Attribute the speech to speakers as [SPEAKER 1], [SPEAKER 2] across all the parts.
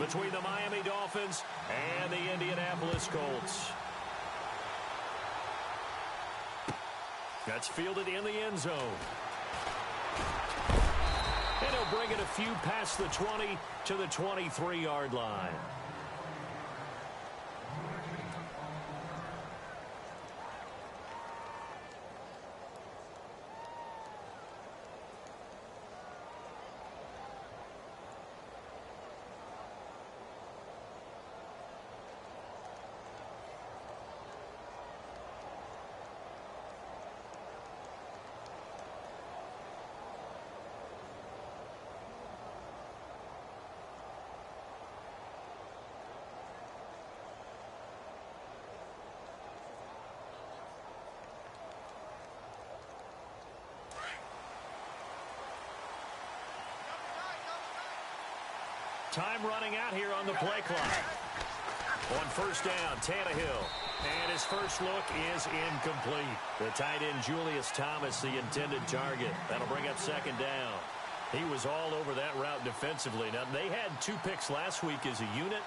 [SPEAKER 1] between the Miami Dolphins and the Indianapolis Colts. That's fielded in the end zone. And he'll bring it a few past the 20 to the 23-yard line. Time running out here on the play clock. On first down, Tannehill. And his first look is incomplete. The tight end, Julius Thomas, the intended target. That'll bring up second down. He was all over that route defensively. Now, they had 2 picks last week as a unit.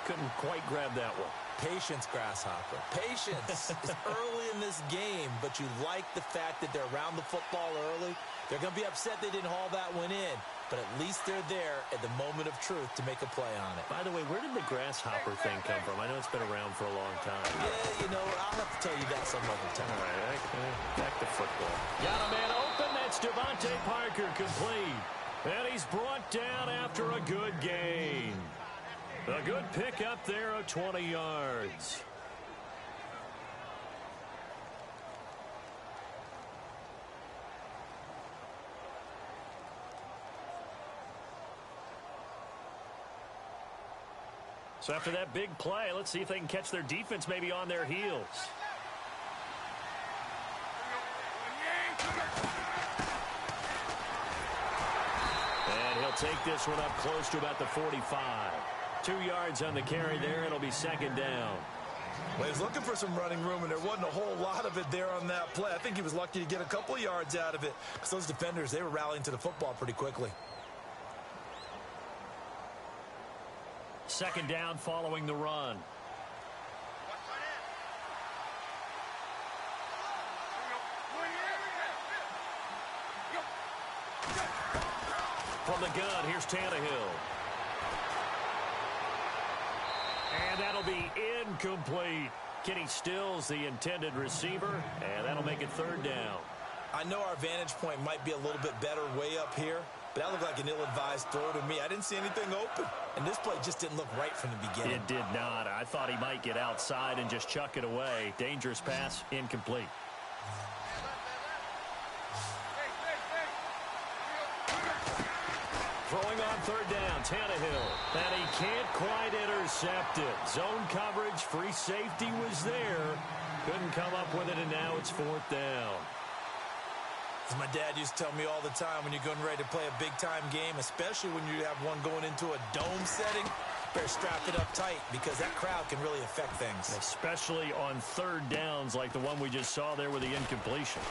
[SPEAKER 1] Couldn't quite grab that one.
[SPEAKER 2] Patience, Grasshopper. Patience. It's early in this game, but you like the fact that they're around the football early. They're going to be upset they didn't haul that one in, but at least they're there at the moment of truth to make a play on it.
[SPEAKER 1] By the way, where did the grasshopper thing come from? I know it's been around for a long time.
[SPEAKER 2] Yeah, you know, I'll have to tell you that some other time.
[SPEAKER 1] All right, back to football. Got a man open. That's Devontae Parker, complete. And he's brought down after a good gain. A good pick up there of 20 yards. So after that big play, let's see if they can catch their defense maybe on their heels. And he'll take this one up close to about the 45. 2 yards on the carry there. It'll be second down.
[SPEAKER 3] Well, he was looking for some running room, and there wasn't a whole lot of it there on that play. I think he was lucky to get a couple of yards out of it, because those defenders, they were rallying to the football pretty quickly.
[SPEAKER 1] Second down following the run. From the gun, here's Tannehill. And that'll be incomplete. Kenny Stills, the intended receiver, and that'll make it third down.
[SPEAKER 3] I know our vantage point might be a little bit better way up here, but that looked like an ill-advised throw to me. I didn't see anything open, and this play just didn't look right from the beginning.
[SPEAKER 1] It did not. I thought he might get outside and just chuck it away. Dangerous pass, incomplete. Throwing on third down, Tannehill. And he can't quite intercept it. Zone coverage, free safety was there. Couldn't come up with it, and now it's fourth down.
[SPEAKER 3] As my dad used to tell me all the time, when you're getting ready to play a big-time game, especially when you have one going into a dome setting, better strap it up tight, because that crowd can really affect things.
[SPEAKER 1] Especially on third downs like the one we just saw there with the incompletion.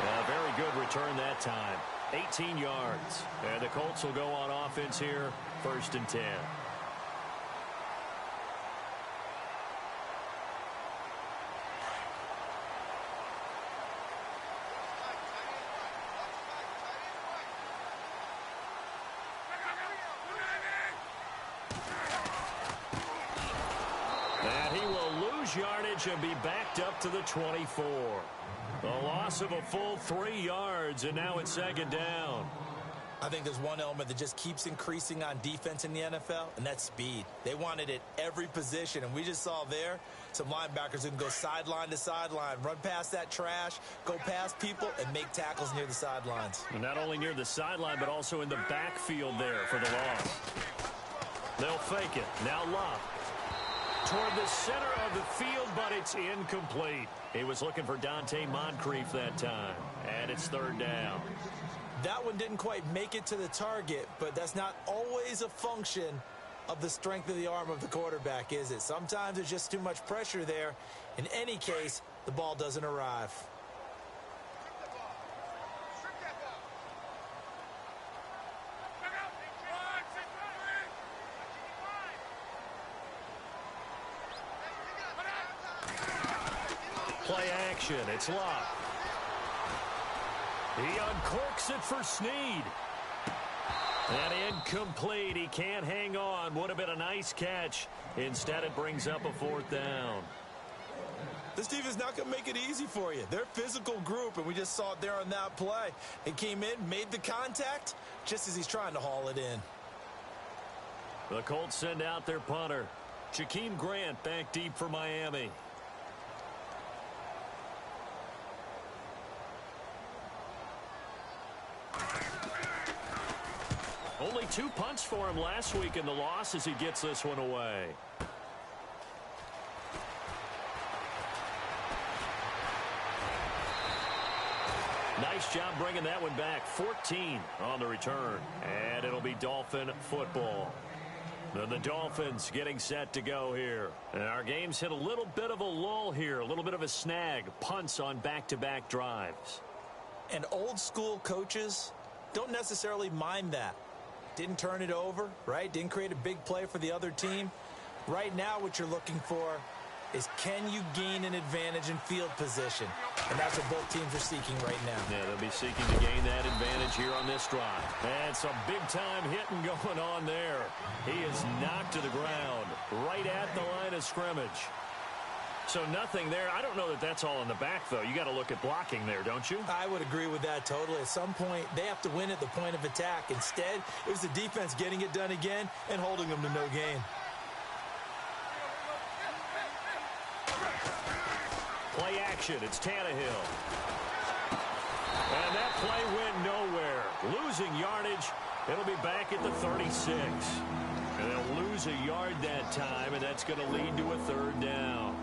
[SPEAKER 1] A very good return that time. 18 yards. And the Colts will go on offense here, first and 10. And he will lose yardage and be backed up to the 24. A loss of a full 3 yards, and now it's second down.
[SPEAKER 2] I think there's one element that just keeps increasing on defense in the NFL, and that's speed. They want it at every position, and we just saw there some linebackers who can go sideline to sideline, run past that trash, go past people, and make tackles near the sidelines.
[SPEAKER 1] And not only near the sideline, but also in the backfield there for the loss. They'll fake it. Now Love. Toward the center of the field, but it's incomplete. He was looking for Dante Moncrief that time, and it's third down.
[SPEAKER 2] That one didn't quite make it to the target, but that's not always a function of the strength of the arm of the quarterback, is it? Sometimes there's just too much pressure there. In any case, the ball doesn't arrive.
[SPEAKER 1] Play action. It's Locke. He uncorks it for Snead. And incomplete. He can't hang on. Would have been a nice catch. Instead, it brings up a 4th down.
[SPEAKER 2] This defense not going to make it easy for you. They're a physical group, and we just saw it there on that play. He came in, made the contact, just as he's trying to haul it in.
[SPEAKER 1] The Colts send out their punter. Jakeem Grant back deep for Miami. Only 2 punts for him last week in the loss as he gets this one away. Nice job bringing that one back. 14 on the return. And it'll be Dolphin football. And the Dolphins getting set to go here. And our game's hit a little bit of a lull here. A little bit of a snag. Punts on back-to-back drives.
[SPEAKER 2] And old-school coaches don't necessarily mind that. Didn't turn it over, right? Didn't create a big play for the other team. Right now what you're looking for is, can you gain an advantage in field position? And that's what both teams are seeking right now.
[SPEAKER 1] Yeah, they'll be seeking to gain that advantage here on this drive. And some big-time hitting going on there. He is knocked to the ground right at the line of scrimmage. So nothing there. I don't know that that's all in the back, though. You got to look at blocking there, don't you?
[SPEAKER 2] I would agree with that totally. At some point, they have to win at the point of attack. Instead, it was the defense getting it done again and holding them to no gain.
[SPEAKER 1] Play action. It's Tannehill. And that play went nowhere. Losing yardage. It'll be back at the 36. And they'll lose a yard that time, and that's going to lead to a 3rd down.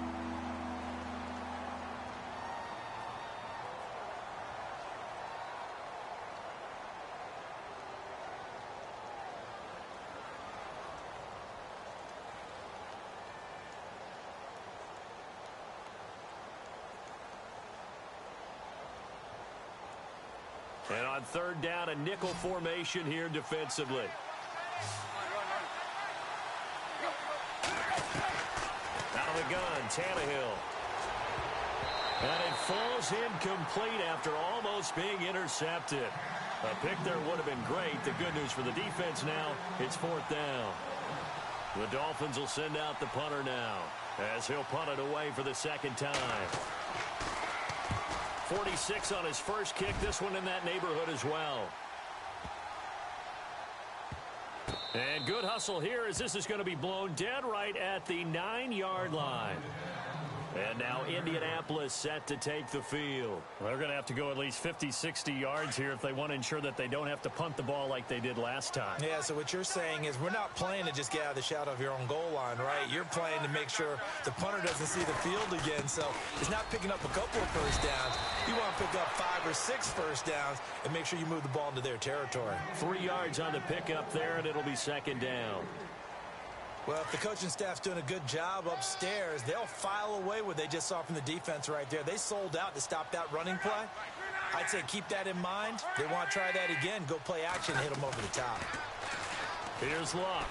[SPEAKER 1] And on 3rd down, a nickel formation here defensively. Out of the gun, Tannehill. And it falls incomplete after almost being intercepted. A pick there would have been great. The good news for the defense now, it's 4th down. The Dolphins will send out the punter now as he'll punt it away for the 2nd time. 46 on his first kick. This one in that neighborhood as well. And good hustle here as this is going to be blown dead right at the 9-yard line. And now Indianapolis set to take the field. Well, they're going to have to go at least 50, 60 yards here if they want to ensure that they don't have to punt the ball like they did last time.
[SPEAKER 2] Yeah, so what you're saying is we're not playing to just get out of the shadow of your own goal line, right? You're playing to make sure the punter doesn't see the field again. So it's not picking up a couple of first downs. You want to pick up 5 or 6 first downs and make sure you move the ball into their territory.
[SPEAKER 1] 3 yards on the pickup there, and it'll be 2nd down.
[SPEAKER 2] Well, if the coaching staff's doing a good job upstairs, they'll file away what they just saw from the defense right there. They sold out to stop that running play. I'd say keep that in mind. They want to try that again. Go play action and hit them over the top.
[SPEAKER 1] Here's Locke.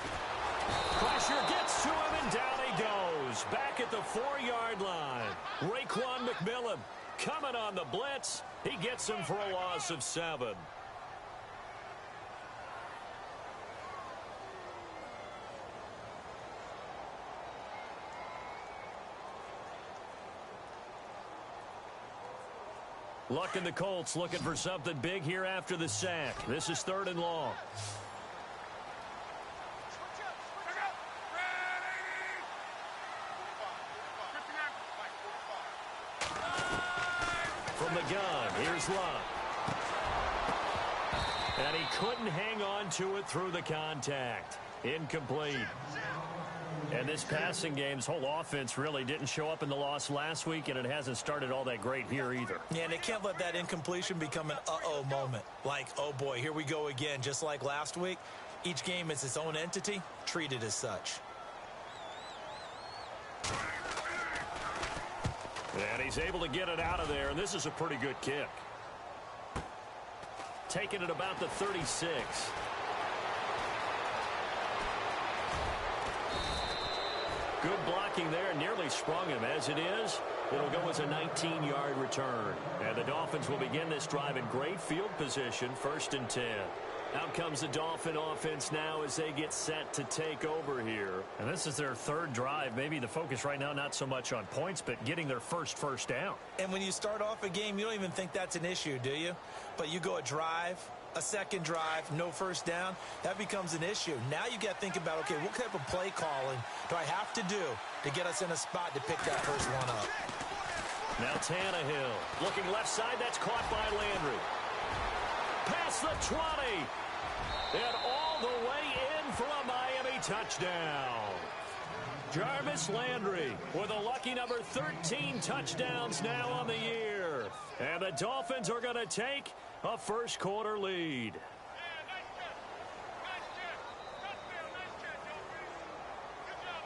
[SPEAKER 1] Pressure gets to him, and down he goes. Back at the 4-yard line. Raekwon McMillan coming on the blitz. He gets him for a loss of 7. Luck and the Colts looking for something big here after the sack. This is 3rd and long. From the gun, here's Locke. And he couldn't hang on to it through the contact. Incomplete. And this passing game's whole offense really didn't show up in the loss last week, and it hasn't started all that great here either.
[SPEAKER 2] Yeah, and they can't let that incompletion become an uh-oh moment. Like, oh boy, here we go again, just like last week. Each game is its own entity, treated as such.
[SPEAKER 1] And he's able to get it out of there, and this is a pretty good kick. Taking it about the 36. Good blocking there, nearly sprung him. As it is, it'll go as a 19-yard return. And the Dolphins will begin this drive in great field position, 1st and 10. Out comes the Dolphin offense now as they get set to take over here.
[SPEAKER 4] And this is their 3rd drive. Maybe the focus right now not so much on points, but getting their first down.
[SPEAKER 2] And when you start off a game, you don't even think that's an issue, do you? But you go a drive, a 2nd drive, no first down, that becomes an issue. Now you got to think about, okay, what type of play calling do I have to do to get us in a spot to pick that first one up?
[SPEAKER 1] Now Tannehill looking left side. That's caught by Landry. Past the 20. And all the way in for a Miami touchdown. Jarvis Landry with a lucky number 13 touchdowns now on the year. And the Dolphins are going to take a first-quarter lead.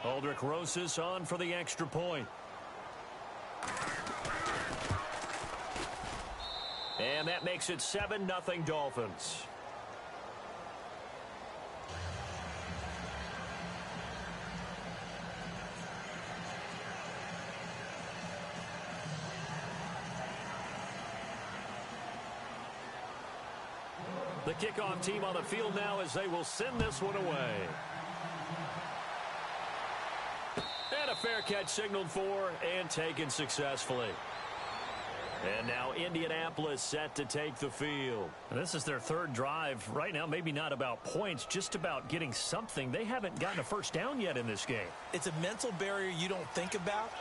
[SPEAKER 1] Aldrich Rosas on for the extra point. And that makes it 7-0 Dolphins. The kickoff team on the field now as they will send this one away. And a fair catch signaled for and taken successfully. And now Indianapolis set to take the field.
[SPEAKER 4] And this is their 3rd drive. Right now, maybe not about points, just about getting something. They haven't gotten a first down yet in this game.
[SPEAKER 2] It's a mental barrier you don't think about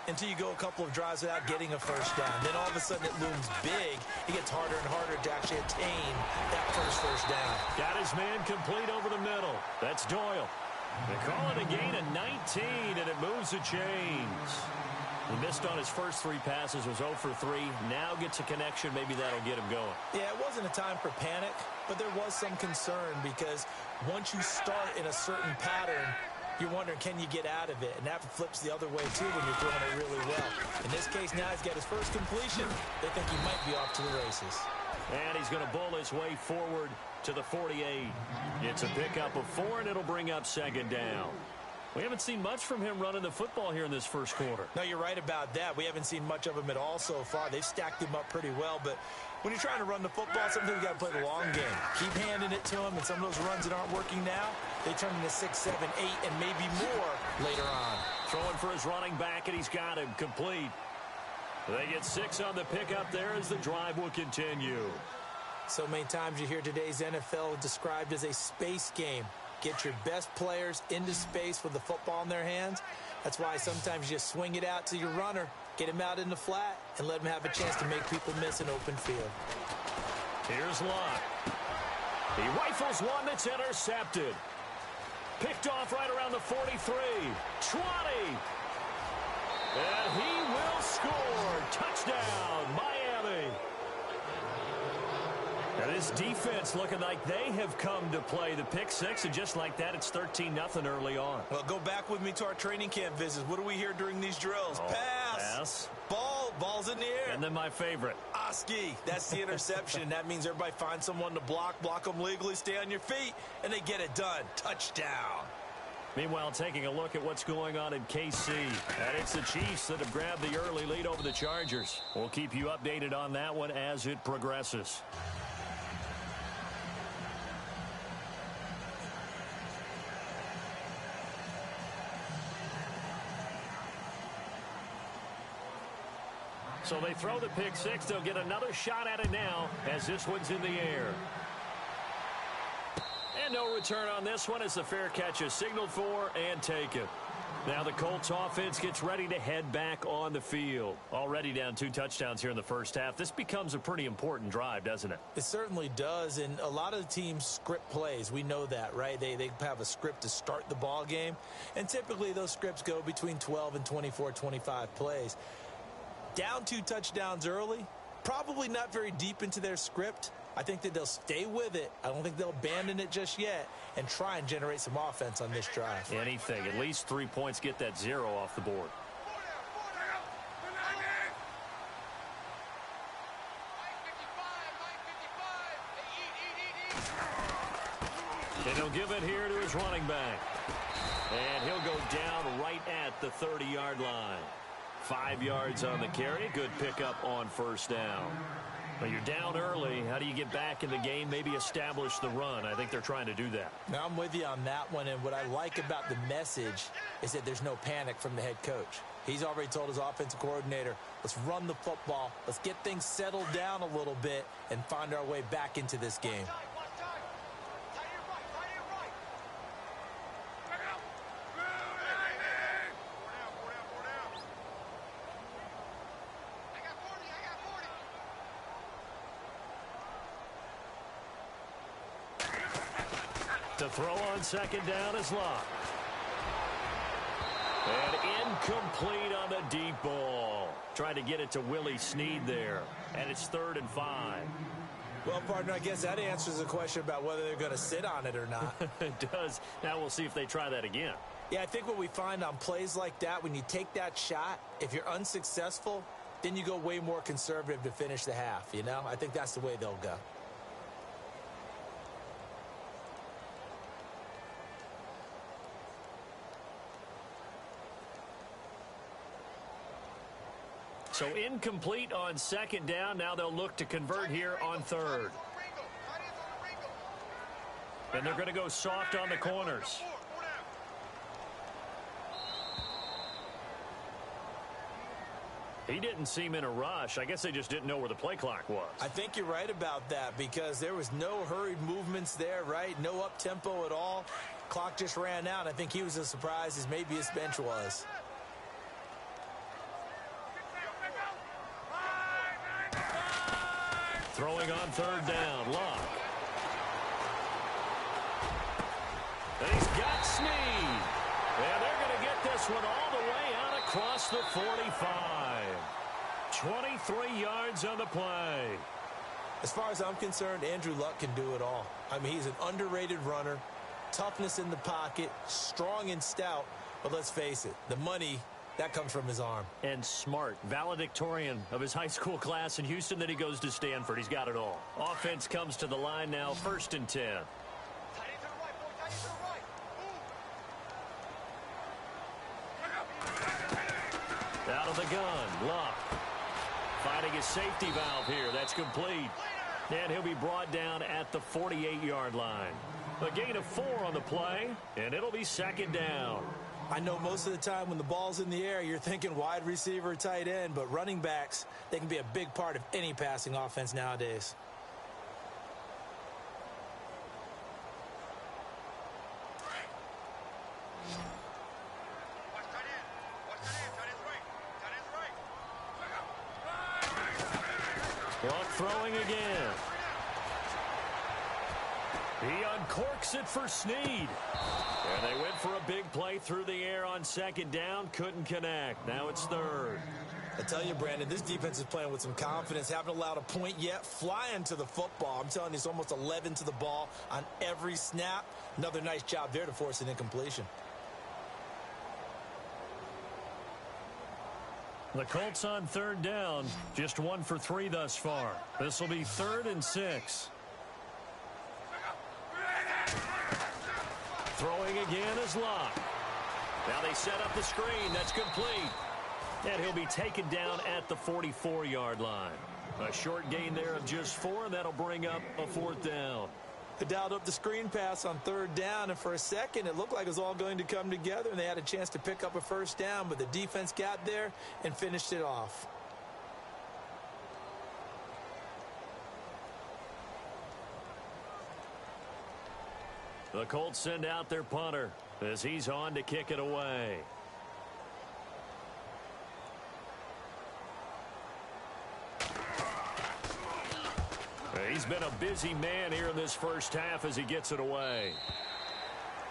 [SPEAKER 2] until you go a couple of drives without getting a first down. Then all of a sudden it looms big. It gets harder and harder to actually attain that first down.
[SPEAKER 1] Got his man complete over the middle. That's Doyle. They call it a gain of 19, and it moves the chains. He missed on his first 3 passes, was 0 for 3. Now gets a connection. Maybe that'll get him going.
[SPEAKER 2] Yeah, it wasn't a time for panic, but there was some concern because once you start in a certain pattern, you're wondering, can you get out of it? And that flips the other way, too, when you're throwing it really well. In this case, now he's got his first completion. They think he might be off to the races.
[SPEAKER 1] And he's going to bull his way forward to the 48. It's a pickup of 4, and it'll bring up 2nd down.
[SPEAKER 4] We haven't seen much from him running the football here in this first quarter.
[SPEAKER 2] No, you're right about that. We haven't seen much of him at all so far. They've stacked him up pretty well, but when you're trying to run the football, sometimes you got to play the long game. Keep handing it to him, and some of those runs that aren't working now, they turn into 6, 7, 8, and maybe more later on.
[SPEAKER 1] Throwing for his running back, and he's got him complete. They get 6 on the pickup there as the drive will continue.
[SPEAKER 2] So many times you hear today's NFL described as a space game. Get your best players into space with the football in their hands. That's why sometimes you just swing it out to your runner, get him out in the flat, and let him have a chance to make people miss an open field.
[SPEAKER 1] Here's Lott. He rifles one that's intercepted. Picked off right around the 43. 20. And he will score. Touchdown, Miami. Now this defense looking like they have come to play. The pick 6, and just like that, it's 13-0 early on.
[SPEAKER 2] Well, go back with me to our training camp visits. What do we hear during these drills? Pass. Ball's in the air.
[SPEAKER 1] And then my favorite.
[SPEAKER 2] Oski. That's the interception. That means everybody finds someone to block them legally, stay on your feet, and they get it done. Touchdown.
[SPEAKER 1] Meanwhile, taking a look at what's going on in KC. And it's the Chiefs that have grabbed the early lead over the Chargers. We'll keep you updated on that one as it progresses. So they throw the pick 6. They'll get another shot at it now as this one's in the air. And no return on this one as the fair catch is signaled for and taken. Now the Colts offense gets ready to head back on the field. Already down 2 touchdowns here in the first half. This becomes a pretty important drive, doesn't it?
[SPEAKER 2] It certainly does, and a lot of the teams script plays. We know that, right? They have a script to start the ball game, and typically those scripts go between 12 and 24, 25 plays. Down 2 touchdowns early, probably not very deep into their script. I think that they'll stay with it. I don't think they'll abandon it just yet and try and generate some offense on this drive.
[SPEAKER 1] Anything. At least 3 points, get that 0 off the board. And he'll give it here to his running back. And he'll go down right at the 30-yard line. 5 yards on the carry. Good pickup on first down. Well, you're down early. How do you get back in the game, maybe establish the run? I think they're trying to do that.
[SPEAKER 2] Now, I'm with you on that one, and what I like about the message is that there's no panic from the head coach. He's already told his offensive coordinator, let's run the football, let's get things settled down a little bit and find our way back into this game.
[SPEAKER 1] To throw on second down is Locke. And incomplete on the deep ball. Trying to get it to Willie Snead there. And it's 3rd and 5.
[SPEAKER 2] Well, partner, I guess that answers the question about whether they're going to sit on it or not.
[SPEAKER 1] It does. Now we'll see if they try that again.
[SPEAKER 2] Yeah, I think what we find on plays like that, when you take that shot, if you're unsuccessful, then you go way more conservative to finish the half, you know? I think that's the way they'll go.
[SPEAKER 1] So incomplete on second down. Now they'll look to convert here on 3rd. And they're going to go soft on the corners. He didn't seem in a rush. I guess they just didn't know where the play clock was.
[SPEAKER 2] I think you're right about that because there was no hurried movements there, right? No up-tempo at all. Clock just ran out. I think he was as surprised as maybe his bench was.
[SPEAKER 1] Throwing on 3rd down, Locke. And he's got Snead. And they're going to get this one all the way out across the 45. 23 yards on the play.
[SPEAKER 2] As far as I'm concerned, Andrew Luck can do it all. I mean, he's an underrated runner, toughness in the pocket, strong and stout. But let's face it, the money, that comes from his arm.
[SPEAKER 1] And smart. Valedictorian of his high school class in Houston. Then he goes to Stanford. He's got it all. Offense comes to the line now, 1st and 10. Out of the gun, Locke. Finding his safety valve here. That's complete. And he'll be brought down at the 48-yard line. A gain of 4 on the play, and it'll be 2nd down.
[SPEAKER 2] I know most of the time when the ball's in the air, you're thinking wide receiver, tight end, but running backs, they can be a big part of any passing offense nowadays.
[SPEAKER 1] Clock throwing again. He uncorks it for Snead. And they went for a big play through the air on 2nd down. Couldn't connect. Now it's 3rd.
[SPEAKER 2] I tell you, Brandon, this defense is playing with some confidence. Haven't allowed a point yet. Flying to the football. I'm telling you, it's almost 11 to the ball on every snap. Another nice job there to force an incompletion.
[SPEAKER 1] The Colts on 3rd down. Just 1 for 3 thus far. This will be 3rd and 6. Throwing again is Locke. Now they set up the screen. That's complete. And he'll be taken down at the 44-yard line. A short gain there of just 4, and that'll bring up a 4th down.
[SPEAKER 2] They dialed up the screen pass on 3rd down, and for a second it looked like it was all going to come together, and they had a chance to pick up a 1st down, but the defense got there and finished it off.
[SPEAKER 1] The Colts send out their punter as he's on to kick it away. He's been a busy man here in this first half as he gets it away.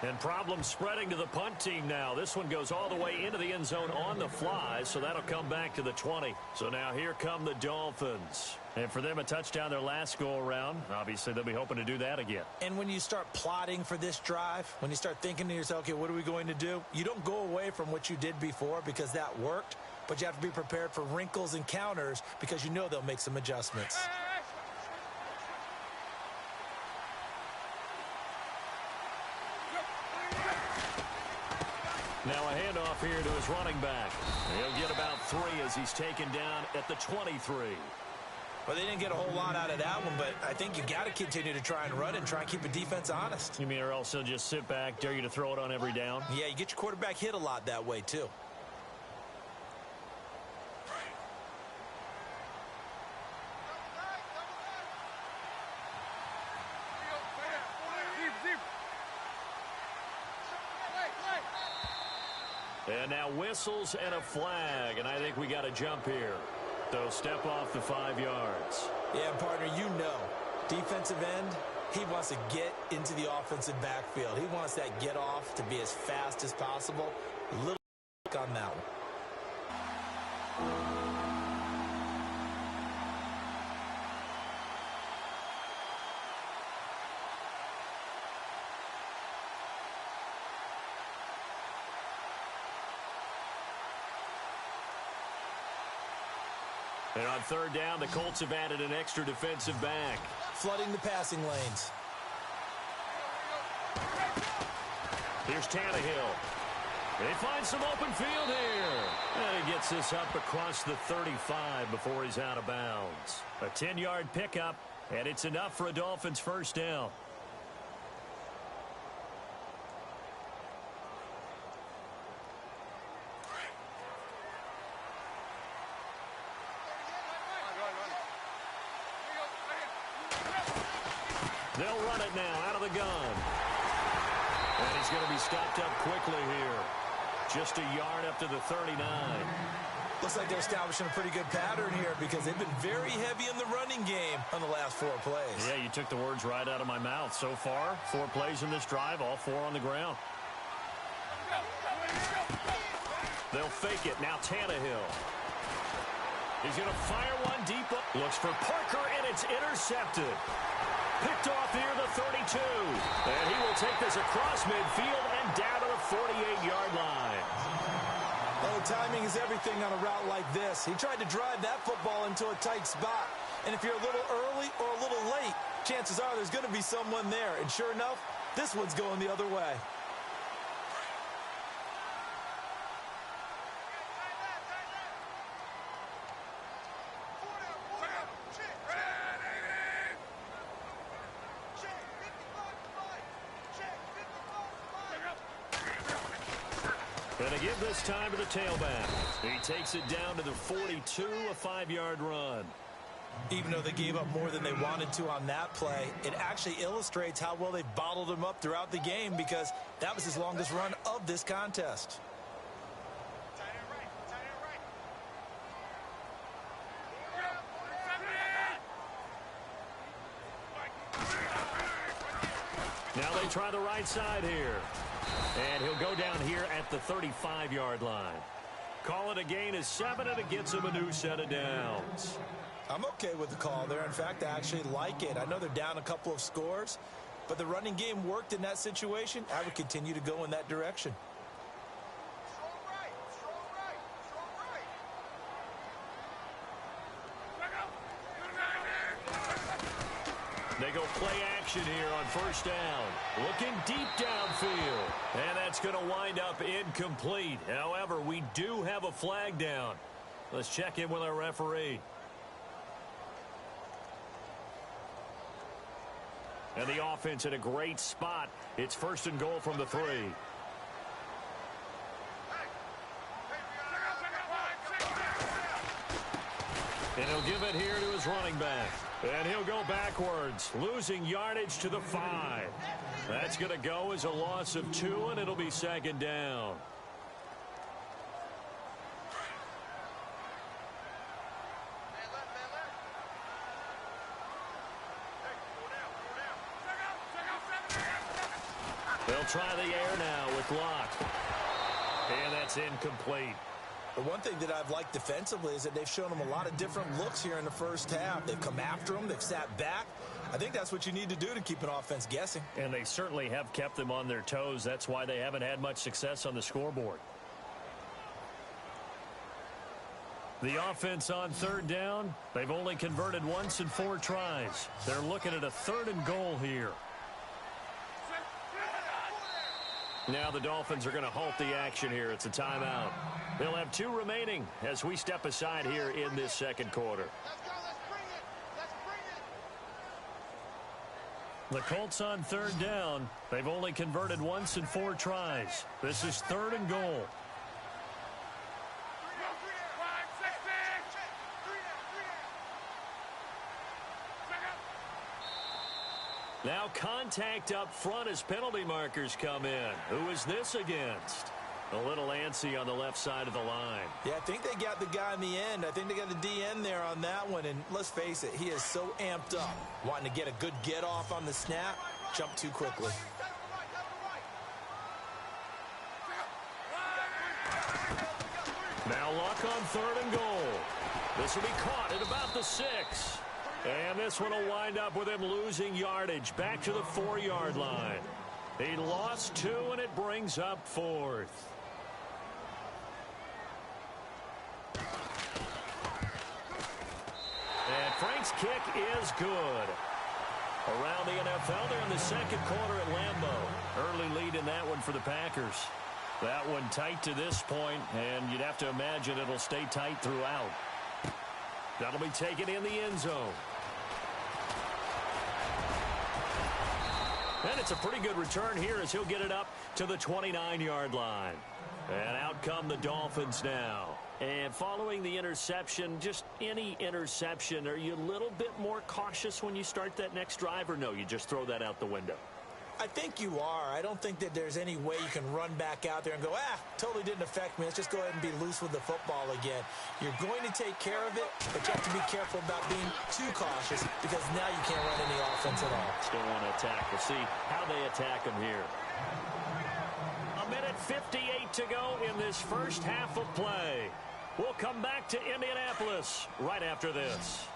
[SPEAKER 1] And problems spreading to the punt team now. This one goes all the way into the end zone on the fly, so that'll come back to the 20. So now here come the Dolphins. And for them, a touchdown their last go-around. Obviously, they'll be hoping to do that again.
[SPEAKER 2] And when you start plotting for this drive, when you start thinking to yourself, okay, what are we going to do? You don't go away from what you did before because that worked, but you have to be prepared for wrinkles and counters because you know they'll make some adjustments.
[SPEAKER 1] Now a handoff here to his running back. He'll get about 3 as he's taken down at the 23.
[SPEAKER 2] Well, they didn't get a whole lot out of that one, but I think you got to continue to try and run and try and keep the defense honest.
[SPEAKER 4] You mean or else he'll just sit back, dare you to throw it on every down?
[SPEAKER 2] Yeah, you get your quarterback hit a lot that way, too.
[SPEAKER 1] And now whistles and a flag, and I think we got a jump here. So step off the 5 yards.
[SPEAKER 2] Yeah, partner, you know, defensive end, he wants to get into the offensive backfield. He wants that get off to be as fast as possible. A little on that one.
[SPEAKER 1] And on 3rd down, the Colts have added an extra defensive back.
[SPEAKER 2] Flooding the passing lanes.
[SPEAKER 1] Here's Tannehill. They find some open field here. And he gets this up across the 35 before he's out of bounds. A 10-yard pickup, and it's enough for a Dolphins first down. They'll run it now out of the gun. And he's going to be stopped up quickly here. Just a yard up to the 39.
[SPEAKER 2] Looks like they're establishing a pretty good pattern here because they've been very heavy in the running game on the last 4 plays.
[SPEAKER 4] Yeah, you took the words right out of my mouth. So far, 4 plays in this drive, all 4 on the ground.
[SPEAKER 1] They'll fake it. Now Tannehill. He's going to fire one deep. Looks for Parker, and it's intercepted. Picked off near the 32. And he will take this across midfield and down to the 48-yard line.
[SPEAKER 2] Well, timing is everything on a route like this. He tried to drive that football into a tight spot. And if you're a little early or a little late, chances are there's going to be someone there. And sure enough, this one's going the other way.
[SPEAKER 1] Going to give this time to the tailback. He takes it down to the 42, a 5-yard run.
[SPEAKER 2] Even though they gave up more than they wanted to on that play, it actually illustrates how well they bottled him up throughout the game because that was his longest run of this contest.
[SPEAKER 1] Now they try the right side here. And he'll go down here at the 35-yard line. Call it a gain of 7, and it gets him a new set of downs.
[SPEAKER 2] I'm okay with the call there. In fact, I actually like it. I know they're down a couple of scores, but the running game worked in that situation. I would continue to go in that direction.
[SPEAKER 1] They go play action here on 1st down. Looking deep downfield. And that's going to wind up incomplete. However, we do have a flag down. Let's check in with our referee. And the offense in a great spot. It's 1st and goal from the 3. And he'll give it here to his running back. And he'll go backwards, losing yardage to the 5. That's going to go as a loss of 2, and it'll be 2nd down. They'll try the air now with Locke. And that's incomplete.
[SPEAKER 2] The one thing that I've liked defensively is that they've shown them a lot of different looks here in the first half. They've come after them. They've sat back. I think that's what you need to do to keep an offense guessing.
[SPEAKER 4] And they certainly have kept them on their toes. That's why they haven't had much success on the scoreboard. The offense on 3rd down, they've only converted once in 4 tries. They're looking at a 3rd and goal here.
[SPEAKER 1] Now the Dolphins are going to halt the action here. It's a timeout. They'll have 2 remaining as we step aside here in this second quarter.
[SPEAKER 4] The Colts on 3rd down. They've only converted once in 4 tries. This is 3rd and goal. Now contact up front as penalty markers come in. Who is this against? A little antsy on the left side of the line.
[SPEAKER 2] Yeah, I think they got the guy in the end. I think they got the DN there on that one. And let's face it, he is so amped up, wanting to get a good get off on the snap, jump too quickly.
[SPEAKER 1] Now Luck on 3rd and goal. This will be caught at about the 6. And this one will wind up with him losing yardage back to the 4-yard line. He lost 2, and it brings up 4th. And Frank's kick is good. Around the NFL, they're in the second quarter at Lambeau. Early lead in that one for the Packers. That one tight to this point, and you'd have to imagine it'll stay tight throughout. That'll be taken in the end zone. And it's a pretty good return here as he'll get it up to the 29-yard line. And out come the Dolphins now. And following the interception, just any interception, are you a little bit more cautious when you start that next drive, or no, you just throw that out the window?
[SPEAKER 2] I think you are. I don't think that there's any way you can run back out there and go, totally didn't affect me. Let's just go ahead and be loose with the football again. You're going to take care of it, but you have to be careful about being too cautious because now you can't run any offense at all.
[SPEAKER 1] Still want to attack. We'll see how they attack them here. 1:58 to go in this first half of play. We'll come back to Indianapolis right after this.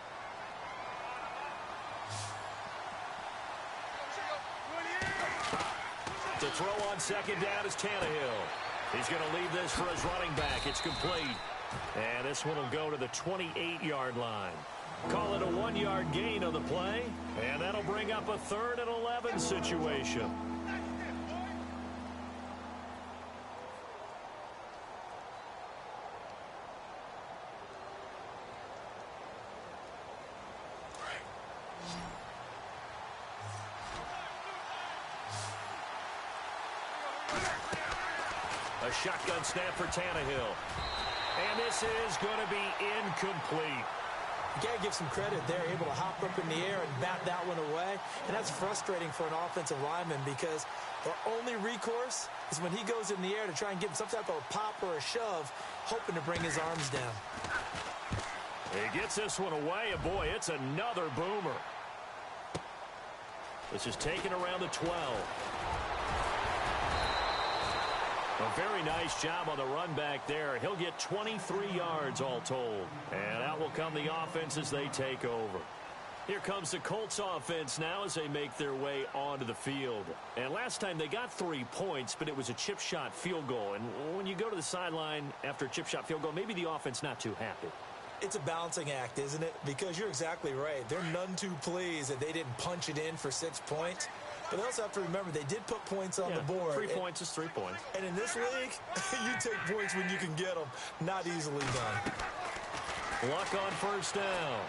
[SPEAKER 1] To throw on second down is Tannehill. He's going to leave this for his running back. It's complete. And this one will go to the 28-yard line. Call it a 1-yard gain on the play. And that'll bring up a 3rd and 11 situation. A shotgun snap for Tannehill. And this is going to be incomplete.
[SPEAKER 2] You got to give some credit there, able to hop up in the air and bat that one away. And that's frustrating for an offensive lineman because the only recourse is when he goes in the air to try and get some type of a pop or a shove, hoping to bring his arms down.
[SPEAKER 1] He gets this one away, and boy, it's another boomer. This is taken around the 12. A very nice job on the run back there. He'll get 23 yards all told. And out will come the offense as they take over. Here comes the Colts offense now as they make their way onto the field. And last time they got 3 points, but it was a chip shot field goal. And when you go to the sideline after a chip shot field goal, maybe the offense not too happy.
[SPEAKER 2] It's a balancing act, isn't it? Because you're exactly right. They're none too pleased that they didn't punch it in for 6 points. But they also have to remember they did put points on the board.
[SPEAKER 1] 3 points is 3 points.
[SPEAKER 2] And in this league, you take points when you can get them. Not easily done.
[SPEAKER 1] Luck on first down.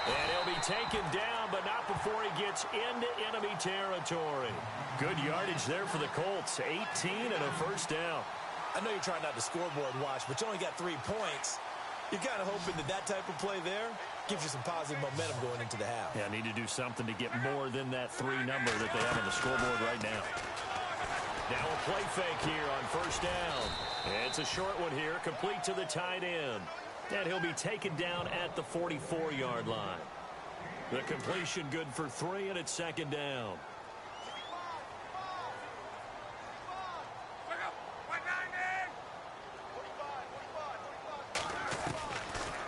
[SPEAKER 1] And he'll be taken down, but not before he gets into enemy territory. Good yardage there for the Colts. 18 and a first down.
[SPEAKER 2] I know you're trying not to scoreboard watch, but you only got 3 points. You're kind of hoping that that type of play there gives you some positive momentum going into the half.
[SPEAKER 1] Yeah, need to do something to get more than that 3 number that they have on the scoreboard right now. Now a play fake here on first down. It's a short one here, complete to the tight end. And he'll be taken down at the 44-yard line. The completion good for 3, and it's second down.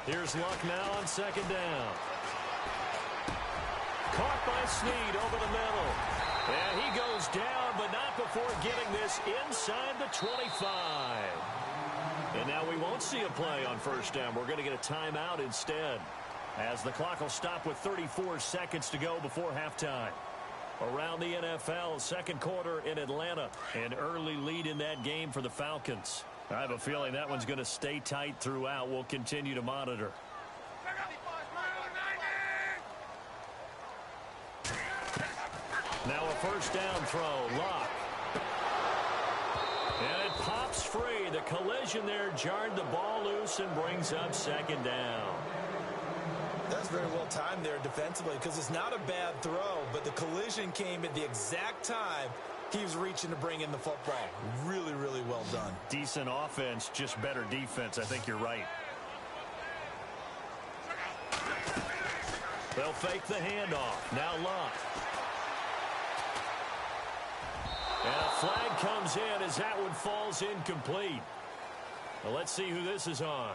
[SPEAKER 1] Here's Luck now on second down. Caught by Snead over the middle. And he goes down, but not before getting this inside the 25. And now we won't see a play on first down. We're going to get a timeout instead, as the clock will stop with 34 seconds to go before halftime. Around the NFL, second quarter in Atlanta. An early lead in that game for the Falcons. I have a feeling that one's going to stay tight throughout. We'll continue to monitor. Now a first down throw. Lock. And it pops free. The collision there jarred the ball loose and brings up second down.
[SPEAKER 2] That's very well timed there defensively because it's not a bad throw, but the collision came at the exact time he was reaching to bring in the football. Really, really well done.
[SPEAKER 1] Decent offense, just better defense. I think you're right. They'll fake the handoff. Now Locke. And a flag comes in as that one falls incomplete. Well, let's see who this is on.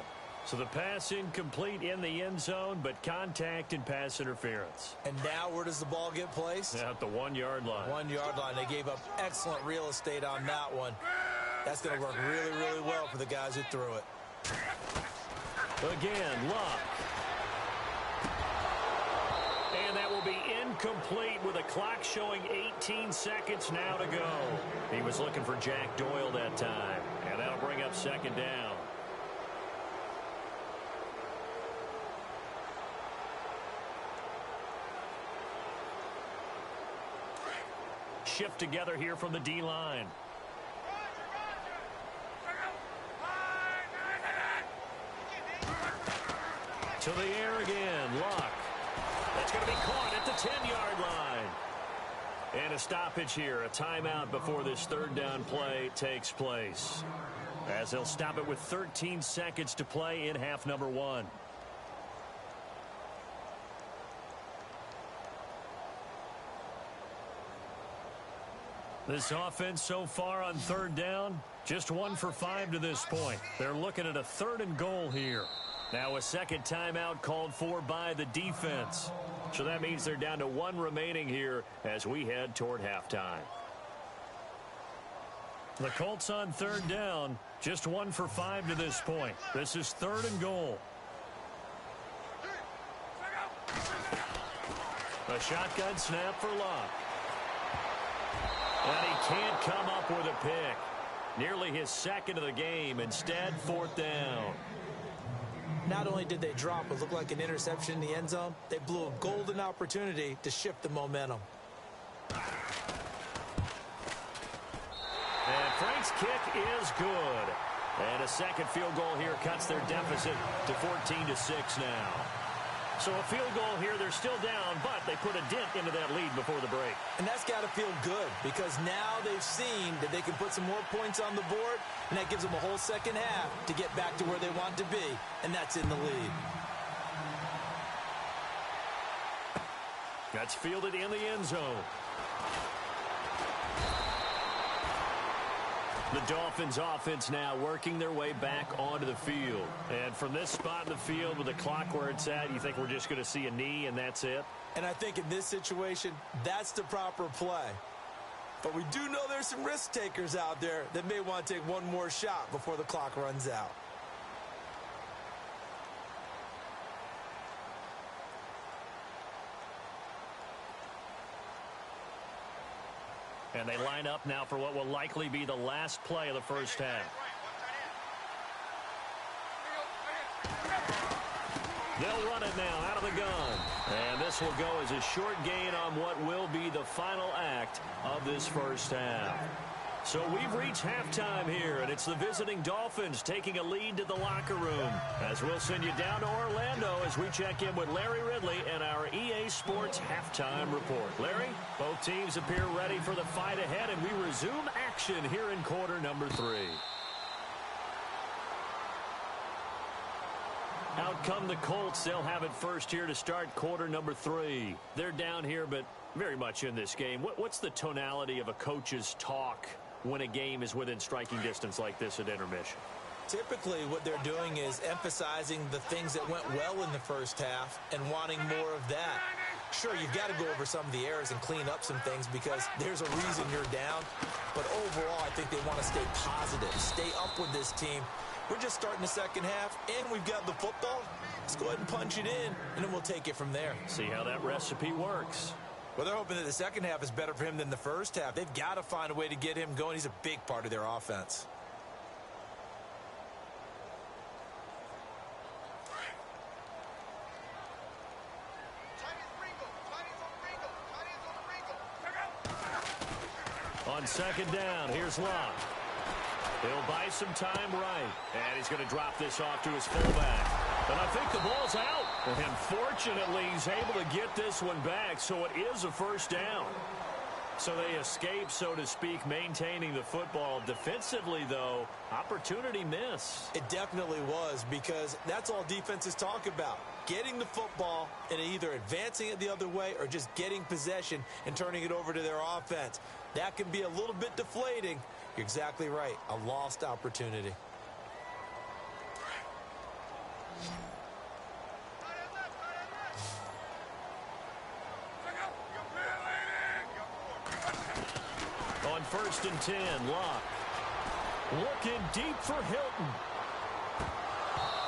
[SPEAKER 1] So the pass incomplete in the end zone, but contact and pass interference.
[SPEAKER 2] And now where does the ball get placed?
[SPEAKER 1] At the 1 yard line.
[SPEAKER 2] 1 yard line. They gave up excellent real estate on that one. That's going to work really, really well for the guys who threw it.
[SPEAKER 1] Again, Locke. And that will be incomplete with a clock showing 18 seconds now to go. He was looking for Jack Doyle that time. And that'll bring up second down. Shift together here from the D-line. To the air again, Locke. That's going to be caught at the 10-yard line. And a stoppage here, a timeout before this third down play takes place. As they'll stop it with 13 seconds to play in half number 1. This offense so far on third down, just 1 for 5 to this point. They're looking at a 3rd and goal here. Now a second timeout called for by the defense. So that means they're down to 1 remaining here as we head toward halftime. The Colts on third down, just 1 for 5 to this point. This is 3rd and goal. A shotgun snap for Locke. And he can't come up with a pick. Nearly his second of the game. Instead, 4th down.
[SPEAKER 2] Not only did they drop what looked like an interception in the end zone, they blew a golden opportunity to shift the momentum.
[SPEAKER 1] And Frank's kick is good. And a second field goal here cuts their deficit to 14-6 now. So a field goal here, they're still down, but they put a dent into that lead before the break.
[SPEAKER 2] And that's got to feel good because now they've seen that they can put some more points on the board, and that gives them a whole second half to get back to where they want to be, and that's in the lead.
[SPEAKER 1] That's fielded in the end zone. The Dolphins offense now working their way back onto the field. And from this spot in the field with the clock where it's at, you think we're just going to see a knee and that's it?
[SPEAKER 2] And I think in this situation, that's the proper play. But we do know there's some risk takers out there that may want to take one more shot before the clock runs out.
[SPEAKER 1] And they line up now for what will likely be the last play of the first half. They'll run it now out of the gun. And this will go as a short gain on what will be the final act of this first half. So we've reached halftime here, and it's the visiting Dolphins taking a lead to the locker room. As we'll send you down to Orlando as we check in with Larry Ridley and our EA Sports Halftime Report. Larry, both teams appear ready for the fight ahead, and we resume action here in quarter number 3. Out come the Colts. They'll have it first here to start quarter number 3. They're down here, but very much in this game. What's the tonality of a coach's talk when a game is within striking distance like this at intermission?
[SPEAKER 2] Typically, what they're doing is emphasizing the things that went well in the first half and wanting more of that. Sure, you've got to go over some of the errors and clean up some things because there's a reason you're down. But overall, I think they want to stay positive, stay up with this team. We're just starting the second half, and we've got the football. Let's go ahead and punch it in, and then we'll take it from there.
[SPEAKER 1] See how that recipe works.
[SPEAKER 2] Well, they're hoping that the second half is better for him than the first half. They've got to find a way to get him going. He's a big part of their offense.
[SPEAKER 1] On second down, here's Locke. He'll buy some time right. And he's going to drop this off to his fullback. And I think the ball's out. And fortunately, he's able to get this one back, so it is a first down. So they escape, so to speak, maintaining the football. Defensively, though, opportunity miss.
[SPEAKER 2] It definitely was, because that's all defenses talk about. Getting the football and either advancing it the other way or just getting possession and turning it over to their offense. That can be a little bit deflating. You're exactly right. A lost opportunity.
[SPEAKER 1] On first and 10, Locke. Looking deep for Hilton.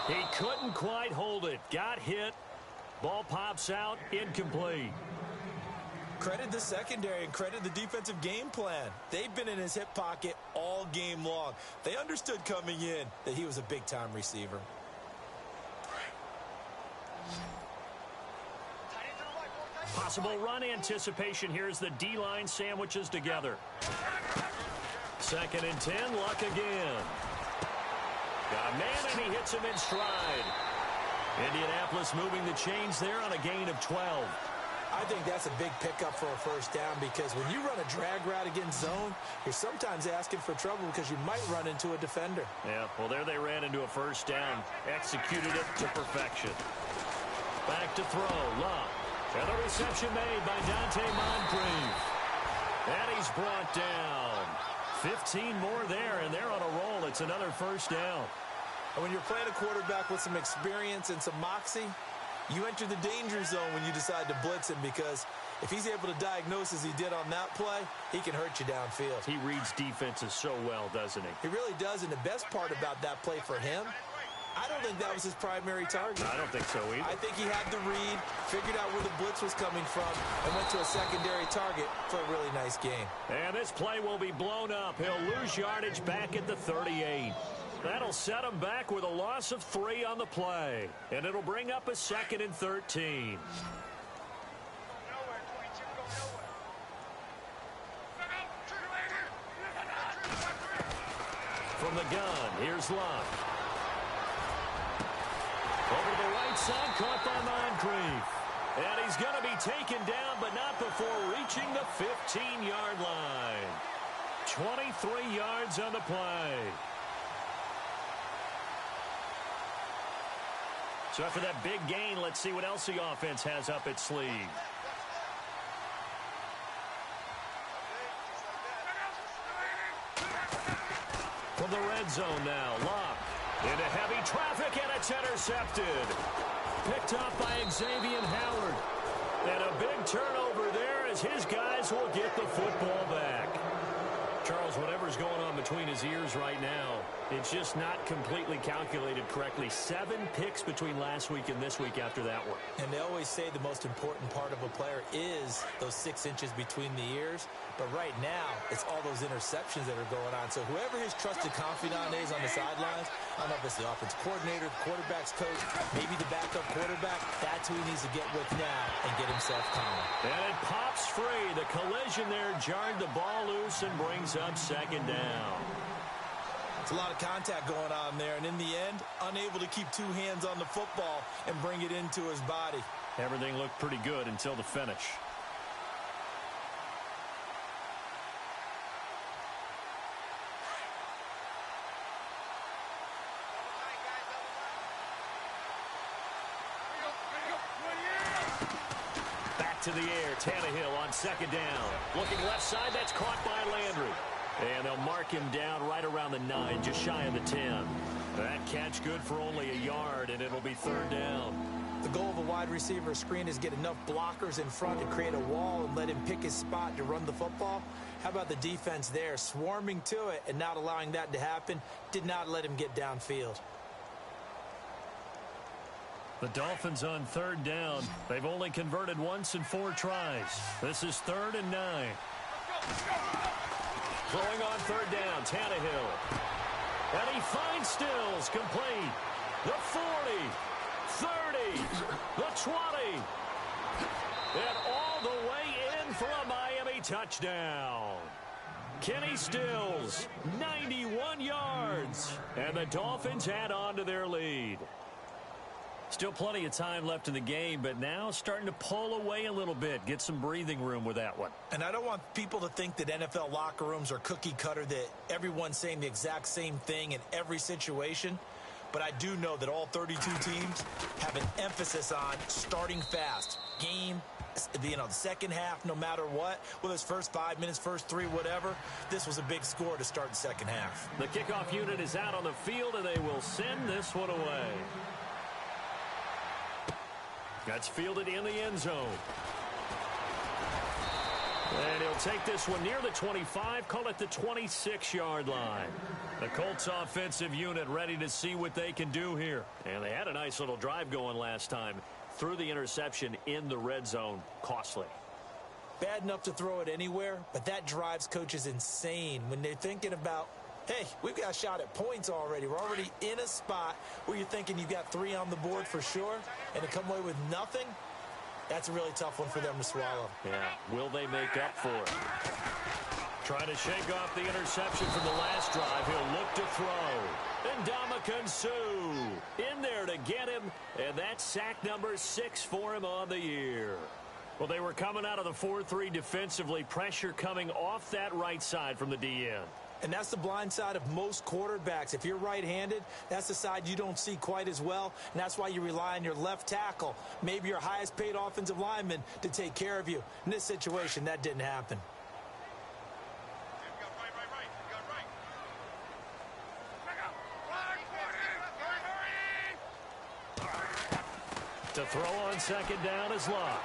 [SPEAKER 1] He couldn't quite hold it. Got hit. Ball pops out. Incomplete.
[SPEAKER 2] Credit the secondary and credit the defensive game plan. They've been in his hip pocket all game long. They understood coming in that he was a big-time receiver.
[SPEAKER 1] Possible run anticipation here as the D-line sandwiches together. Second and 10, Luck again. Got a man, and he hits him in stride. Indianapolis moving the chains there on a gain of 12.
[SPEAKER 2] I think that's a big pickup for a first down, because when you run a drag route against zone, you're sometimes asking for trouble because you might run into a defender.
[SPEAKER 1] Yeah, well, there they ran into a first down. Executed it to perfection. Back to throw, Love. And the reception made by Dante Moncrief. And he's brought down. 15 more there, and they're on a roll. It's another first down.
[SPEAKER 2] And when you're playing a quarterback with some experience and some moxie, you enter the danger zone when you decide to blitz him, because if he's able to diagnose as he did on that play, he can hurt you downfield.
[SPEAKER 1] He reads defenses so well, doesn't he?
[SPEAKER 2] He really does, and the best part about that play for him, I don't think that was his primary target.
[SPEAKER 1] I don't think so either.
[SPEAKER 2] I think he had the read, figured out where the blitz was coming from, and went to a secondary target for a really nice gain.
[SPEAKER 1] And this play will be blown up. He'll lose yardage back at the 38. That'll set him back with a loss of 3 on the play. And it'll bring up a second and 13. From the gun, here's Love. Over to the right side, caught by Moncrief. And he's going to be taken down, but not before reaching the 15-yard line. 23 yards on the play. So after that big gain, let's see what else the offense has up its sleeve. From the red zone now, Locke. Into heavy traffic, and it's intercepted. Picked up by Xavier Howard. And a big turnover there as his guys will get the football back. Charles, whatever's going on between his ears right now, it's just not completely calculated correctly. 7 picks between last week and this week after that one.
[SPEAKER 2] And they always say the most important part of a player is those 6 inches between the ears. But right now, it's all those interceptions that are going on. So whoever his trusted confidant is on the sidelines, I don't know if it's the offense coordinator, the quarterback's coach, maybe the backup quarterback, that's who he needs to get with now and get himself calm.
[SPEAKER 1] And it pops free. The collision there jarred the ball loose and brings up second down.
[SPEAKER 2] It's a lot of contact going on there, and in the end, unable to keep 2 hands on the football and bring it into his body.
[SPEAKER 1] Everything looked pretty good until the finish. To the air, Tannehill on second down. Looking left side, that's caught by Landry. And they'll mark him down right around the 9, just shy of the 10. That catch good for only a yard, and it'll be third down.
[SPEAKER 2] The goal of a wide receiver screen is get enough blockers in front to create a wall and let him pick his spot to run the football. How about the defense there, swarming to it and not allowing that to happen? Did not let him get downfield.
[SPEAKER 1] The Dolphins on third down. They've only converted once in 4 tries. This is 3rd and 9. Throwing on third down, Tannehill. And he finds Stills, complete. The 40, 30, the 20. And all the way in for a Miami touchdown. Kenny Stills, 91 yards. And the Dolphins add on to their lead. Still plenty of time left in the game, but now starting to pull away a little bit. Get some breathing room with that one.
[SPEAKER 2] And I don't want people to think that NFL locker rooms are cookie cutter, that everyone's saying the exact same thing in every situation. But I do know that all 32 teams have an emphasis on starting fast. Game, the second half, no matter what, whether it's first 5 minutes, first 3, whatever, this was a big score to start the second half.
[SPEAKER 1] The kickoff unit is out on the field, and they will send this one away. That's fielded in the end zone. And he'll take this one near the 25, call it the 26-yard line. The Colts offensive unit ready to see what they can do here. And they had a nice little drive going last time. Threw the interception in the red zone. Costly.
[SPEAKER 2] Bad enough to throw it anywhere, but that drives coaches insane when they're thinking about, hey, we've got a shot at points already. We're already in a spot where you're thinking you've got 3 on the board for sure, and to come away with nothing, that's a really tough one for them to swallow.
[SPEAKER 1] Yeah, will they make up for it? Trying to shake off the interception from the last drive. He'll look to throw. And Ndamukong Suh in there to get him, and that's sack number 6 for him on the year. Well, they were coming out of the 4-3 defensively. Pressure coming off that right side from the DN.
[SPEAKER 2] And that's the blind side of most quarterbacks. If you're right-handed, that's the side you don't see quite as well, and that's why you rely on your left tackle, maybe your highest-paid offensive lineman, to take care of you. In this situation, that didn't happen.
[SPEAKER 1] To throw on second down is Locke.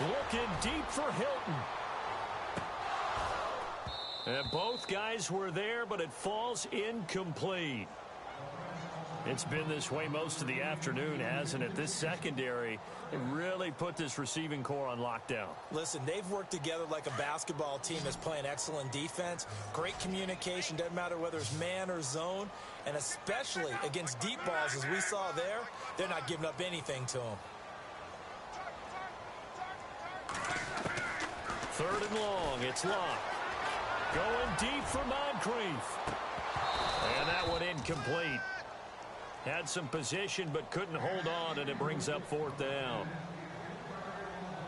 [SPEAKER 1] Looking deep for Hilton. And both guys were there, but it falls incomplete. It's been this way most of the afternoon, hasn't it? This secondary, it really put this receiving core on lockdown.
[SPEAKER 2] Listen, they've worked together like a basketball team that's playing excellent defense. Great communication, doesn't matter whether it's man or zone. And especially against deep balls, as we saw there, they're not giving up anything to them.
[SPEAKER 1] 3rd and long, it's Locke. Going deep for Moncrief. And that one incomplete. Had some position but couldn't hold on, and it brings up 4th down.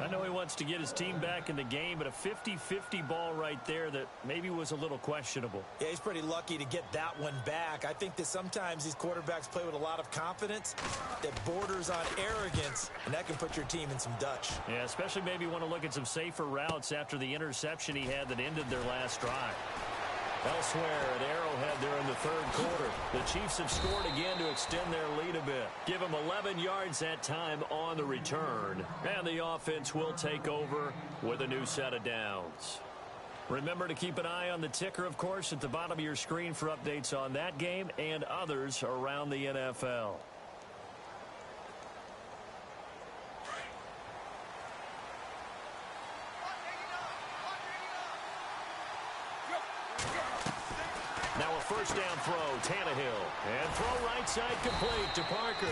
[SPEAKER 1] I know he wants to get his team back in the game, but a 50-50 ball right there that maybe was a little questionable.
[SPEAKER 2] Yeah, he's pretty lucky to get that one back. I think that sometimes these quarterbacks play with a lot of confidence that borders on arrogance, and that can put your team in some Dutch.
[SPEAKER 1] Yeah, especially maybe want to look at some safer routes after the interception he had that ended their last drive. Elsewhere at Arrowhead there in the 3rd quarter, the Chiefs have scored again to extend their lead a bit. Give them 11 yards that time on the return, and the offense will take over with a new set of downs. Remember to keep an eye on the ticker, of course, at the bottom of your screen for updates on that game and others around the NFL. Now a first down throw, Tannehill. And throw right side complete to Parker.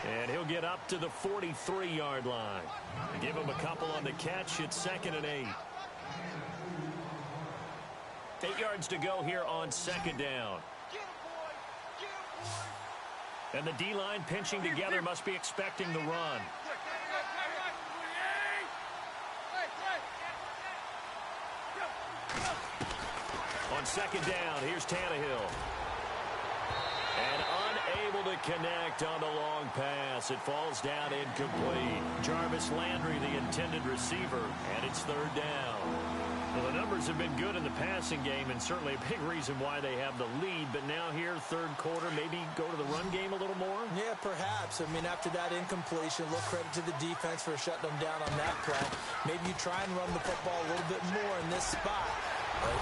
[SPEAKER 1] And he'll get up to the 43-yard line. Give him a couple on the catch. It's 2nd and 8. 8 yards to go here on 2nd down. And the D-line pinching together, must be expecting the run. On 2nd down, here's Tannehill. And unable to connect on the long pass. It falls down incomplete. Jarvis Landry, the intended receiver, and it's 3rd down. Well, the numbers have been good in the passing game, and certainly a big reason why they have the lead. But now here, 3rd quarter, maybe go to the run game a little more?
[SPEAKER 2] Yeah, perhaps. I mean, after that incompletion, a little credit to the defense for shutting them down on that play. Maybe you try and run the football a little bit more in this spot.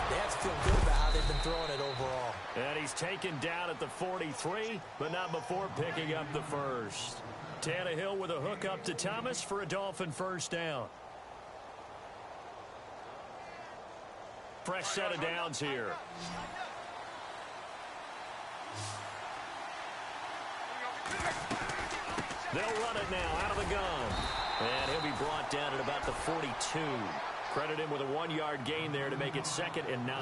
[SPEAKER 2] They have to feel good about how they've been throwing it overall.
[SPEAKER 1] And he's taken down at the 43, but not before picking up the first. Tannehill with a hook up to Thomas for a Dolphin first down. Fresh set of downs here. They'll run it now out of the gun. And he'll be brought down at about the 42. Credit him with a 1-yard gain there to make it 2nd and 9.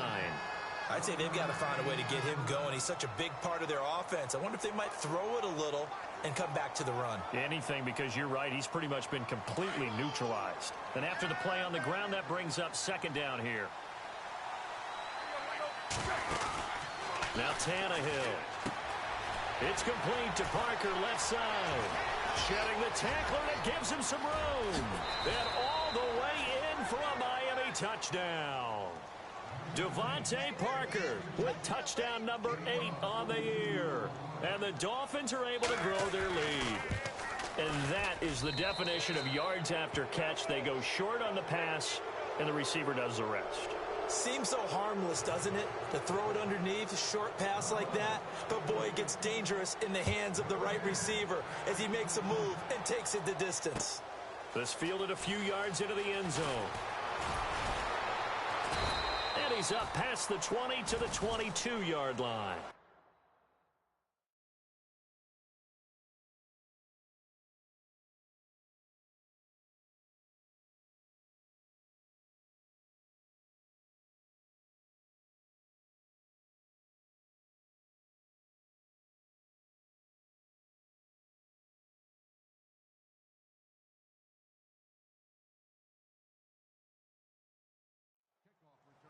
[SPEAKER 2] I'd say they've got to find a way to get him going. He's such a big part of their offense. I wonder if they might throw it a little and come back to the run.
[SPEAKER 1] Anything, because you're right. He's pretty much been completely neutralized. And after the play on the ground, that brings up 2nd down here. Now Tannehill. It's complete to Parker, left side. Shedding the tackler that gives him some room. And all the way in for a Miami touchdown. Devontae Parker with touchdown number 8 on the year. And the Dolphins are able to grow their lead. And that is the definition of yards after catch. They go short on the pass, and the receiver does the rest.
[SPEAKER 2] Seems so harmless, doesn't it? To throw it underneath, a short pass like that. But, boy, it gets dangerous in the hands of the right receiver as he makes a move and takes it the distance.
[SPEAKER 1] This fielded a few yards into the end zone. And he's up past the 20 to the 22-yard line.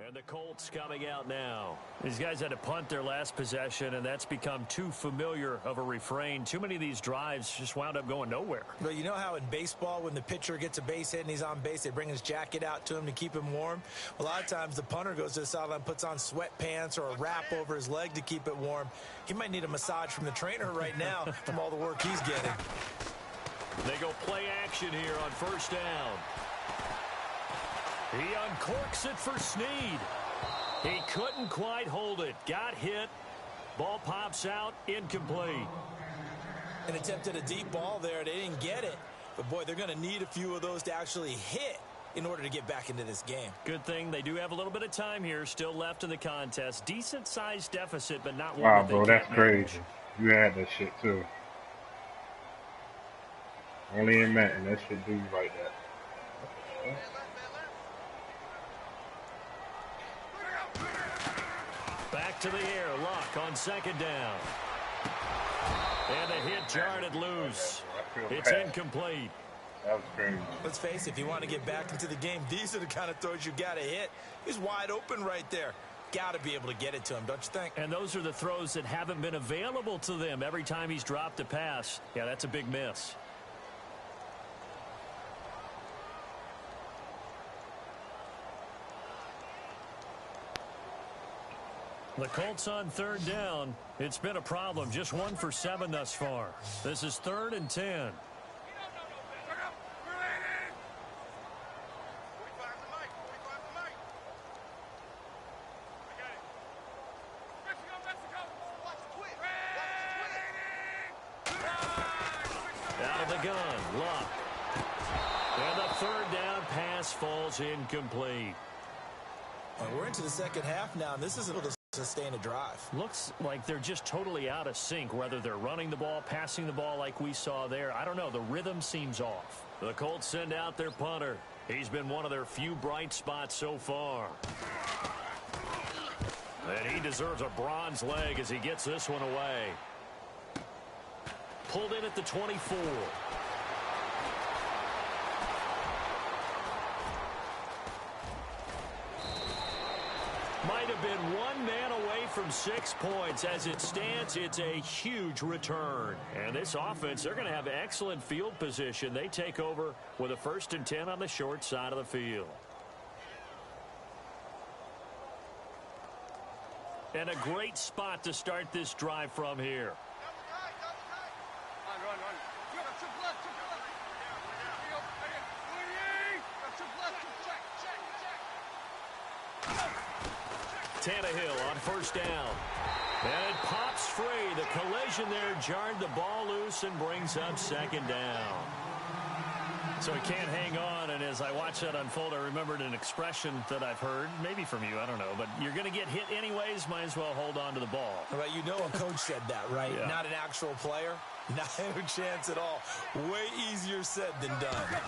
[SPEAKER 1] And the Colts coming out now. These guys had to punt their last possession, and that's become too familiar of a refrain. Too many of these drives just wound up going nowhere.
[SPEAKER 2] But you know how in baseball, when the pitcher gets a base hit and he's on base, they bring his jacket out to him to keep him warm? A lot of times the punter goes to the sideline, puts on sweatpants or a wrap over his leg to keep it warm. He might need a massage from the trainer right now from all the work he's getting.
[SPEAKER 1] They go play action here on first down. He uncorks it for Snead. He couldn't quite hold it. Got hit. Ball pops out. Incomplete.
[SPEAKER 2] An attempt at a deep ball there. They didn't get it. But, boy, they're going to need a few of those to actually hit in order to get back into this game.
[SPEAKER 1] Good thing they do have a little bit of time here still left in the contest. Decent-sized deficit, but not one
[SPEAKER 5] Wow,
[SPEAKER 1] that
[SPEAKER 5] bro,
[SPEAKER 1] they
[SPEAKER 5] that's
[SPEAKER 1] can't manage.
[SPEAKER 5] crazy. You had that shit, too. Only in Madden, that shit do you like that.
[SPEAKER 1] Back to the air. Luck on second down. And the hit jarred it loose. It's incomplete.
[SPEAKER 5] That was crazy.
[SPEAKER 2] Let's face it, if you want to get back into the game, these are the kind of throws you got to hit. He's wide open right there. Got to be able to get it to him, don't you think?
[SPEAKER 1] And those are the throws that haven't been available to them every time he's dropped a pass. Yeah, that's a big miss. The Colts on third down. It's been a problem. Just 1 for 7 thus far. This is 3rd and 10. Out of the gun, Luck. And the 3rd down pass falls incomplete.
[SPEAKER 2] Well, we're into the second half now, and this is able to sustain a drive.
[SPEAKER 1] Looks like they're just totally out of sync, whether they're running the ball, passing the ball like we saw there. I don't know. The rhythm seems off. The Colts send out their punter. He's been one of their few bright spots so far. And he deserves a bronze leg as he gets this one away. Pulled in at the 24. Might have been one man away from 6 points. As it stands, it's a huge return. And this offense, they're going to have excellent field position. They take over with a 1st and 10 on the short side of the field. And a great spot to start this drive from here. Tannehill on first down. And it pops free. The collision there jarred the ball loose and brings up second down. So he can't hang on, and as I watch that unfold, I remembered an expression that I've heard, maybe from you, I don't know, but you're going to get hit anyways, might as well hold on to the ball.
[SPEAKER 2] Right, you know a coach said that, right?
[SPEAKER 1] Yeah.
[SPEAKER 2] Not an actual player. Not a chance at all. Way easier said than done.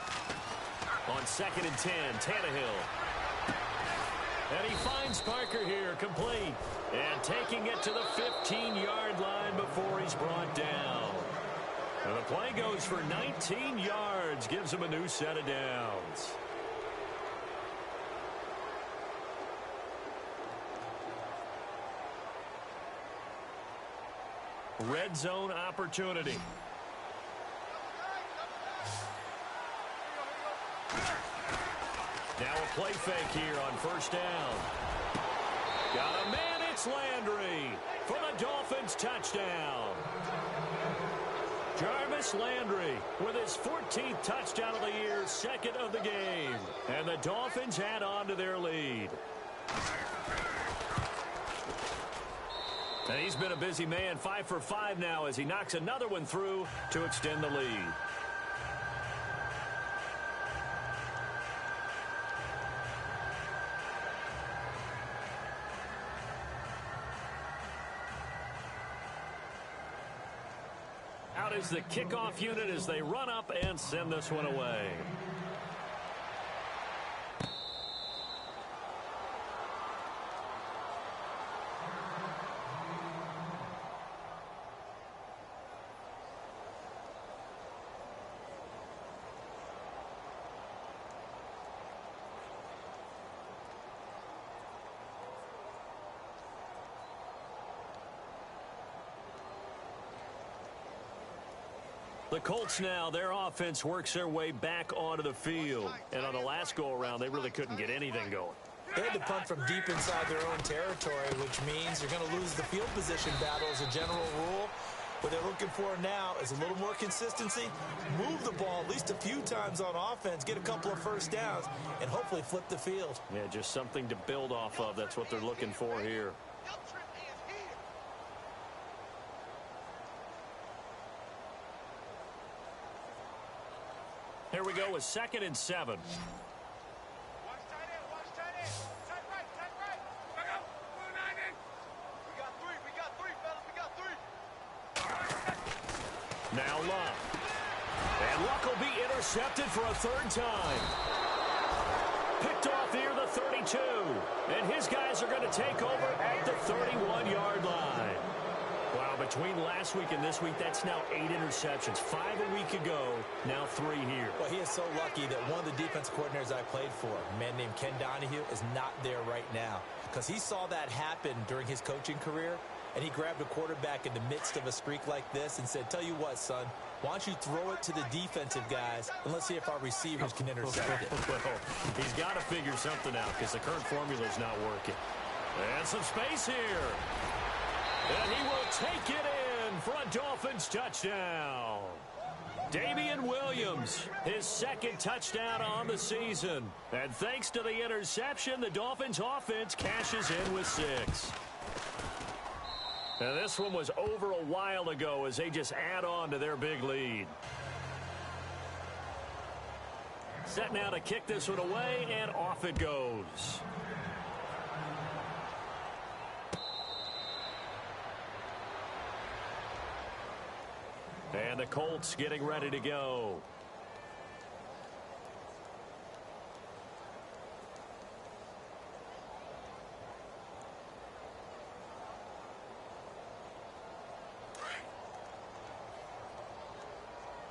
[SPEAKER 1] On 2nd and 10, Tannehill. And he finds Parker here, complete. And taking it to the 15-yard line before he's brought down. And the play goes for 19 yards, gives him a new set of downs. Red zone opportunity. Now a play fake here on 1st down. Got a man, it's Landry for the Dolphins touchdown. Jarvis Landry with his 14th touchdown of the year, 2nd of the game. And the Dolphins add on to their lead. And he's been a busy man, 5 for 5 now as he knocks another one through to extend the lead. Out is the kickoff unit as they run up and send this one away. The Colts now, their offense works their way back onto the field. And on the last go-around, they really couldn't get anything going.
[SPEAKER 2] They had to punt from deep inside their own territory, which means you're going to lose the field position battle as a general rule. What they're looking for now is a little more consistency, move the ball at least a few times on offense, get a couple of first downs, and hopefully flip the field.
[SPEAKER 1] Yeah, just something to build off of. That's what they're looking for here. Here we go with 2nd and 7.
[SPEAKER 6] Watch tight end, watch tight end. Tight right, back up. We got three, fellas, we got three.
[SPEAKER 1] Now Luck. And Luck will be intercepted for a 3rd time. Picked off near the 32. And his guys are going to take over at the 31-yard line. Wow, between last week and this week, that's now 8 interceptions. 5 a week ago, now 3 here.
[SPEAKER 2] Well, he is so lucky that one of the defense coordinators I played for, a man named Ken Donahue, is not there right now. Because he saw that happen during his coaching career, and he grabbed a quarterback in the midst of a streak like this and said, tell you what, son, why don't you throw it to the defensive guys, and let's see if our receivers can intercept it.
[SPEAKER 1] Well, he's got to figure something out because the current formula is not working. And some space here. And he will take it in for a Dolphins touchdown. Damian Williams, his 2nd touchdown on the season. And thanks to the interception, the Dolphins offense cashes in with 6. And this one was over a while ago as they just add on to their big lead. Set now to kick this one away, and off it goes. And the Colts getting ready to go.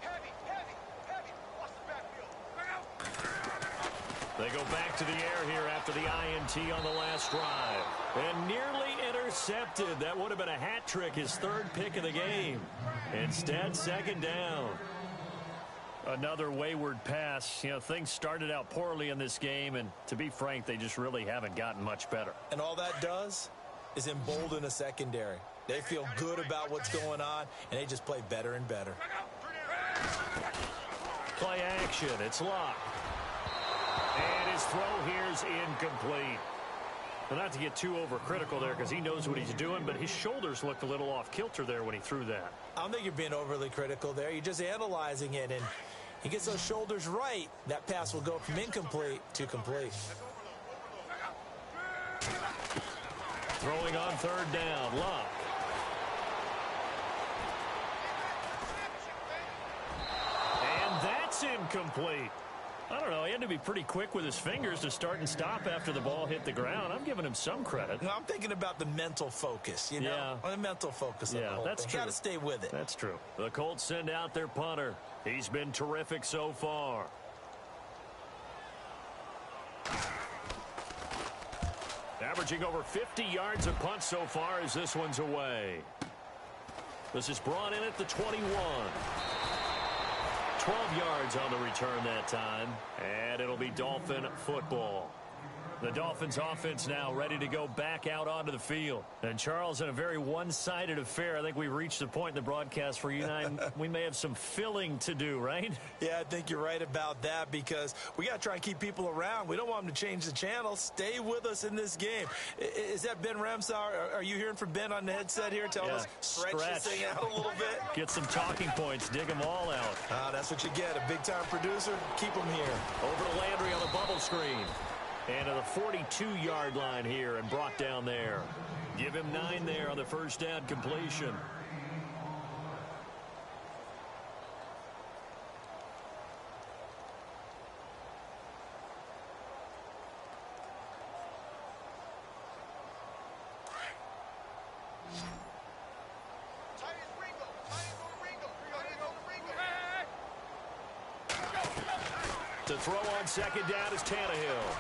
[SPEAKER 6] Heavy. Watch the backfield.
[SPEAKER 1] They go back to the air here after the INT on the last drive. And nearly intercepted. That would have been a hat trick, his 3rd pick of the game. Instead, 2nd down. Another wayward pass. You know, things started out poorly in this game, and to be frank, they just really haven't gotten much better.
[SPEAKER 2] And all that does is embolden a secondary. They feel good about what's going on, and they just play better and better.
[SPEAKER 1] Play action. It's Luck. And his throw here's incomplete. Well, not to get too overcritical there because he knows what he's doing, but his shoulders looked a little off kilter there when he threw that.
[SPEAKER 2] I don't think you're being overly critical there. You're just analyzing it, and he gets those shoulders right. That pass will go from incomplete to complete.
[SPEAKER 1] Throwing on third down, Luck. And that's incomplete. I don't know, he had to be pretty quick with his fingers to start and stop after the ball hit the ground. I'm giving him some credit.
[SPEAKER 2] Well, I'm thinking about the mental focus, you know?
[SPEAKER 1] Yeah.
[SPEAKER 2] The mental focus of the whole
[SPEAKER 1] that's
[SPEAKER 2] thing.
[SPEAKER 1] true.
[SPEAKER 2] Got to stay with it.
[SPEAKER 1] That's true. The Colts send out their punter. He's been terrific so far. Averaging over 50 yards a punt so far as this one's away. This is brought in at the 21. 12 yards on the return that time, and it'll be Dolphin football. The Dolphins offense now ready to go back out onto the field. And Charles, in a very one-sided affair, I think we've reached the point in the broadcast for you and I, we may have some filling to do, right?
[SPEAKER 2] Yeah, I think you're right about that because we got to try and keep people around. We don't want them to change the channel. Stay with us in this game. Is that Ben Ramsauer? Are you hearing from Ben on the headset here? Tell us, stretch this thing out a little bit.
[SPEAKER 1] Get some talking points. Dig them all out.
[SPEAKER 2] That's what you get. A big-time producer. Keep them here.
[SPEAKER 1] Over to Landry on the bubble screen. And to the 42-yard line here and brought down there. Give him 9 there on the first down completion. To throw on second down is Tannehill.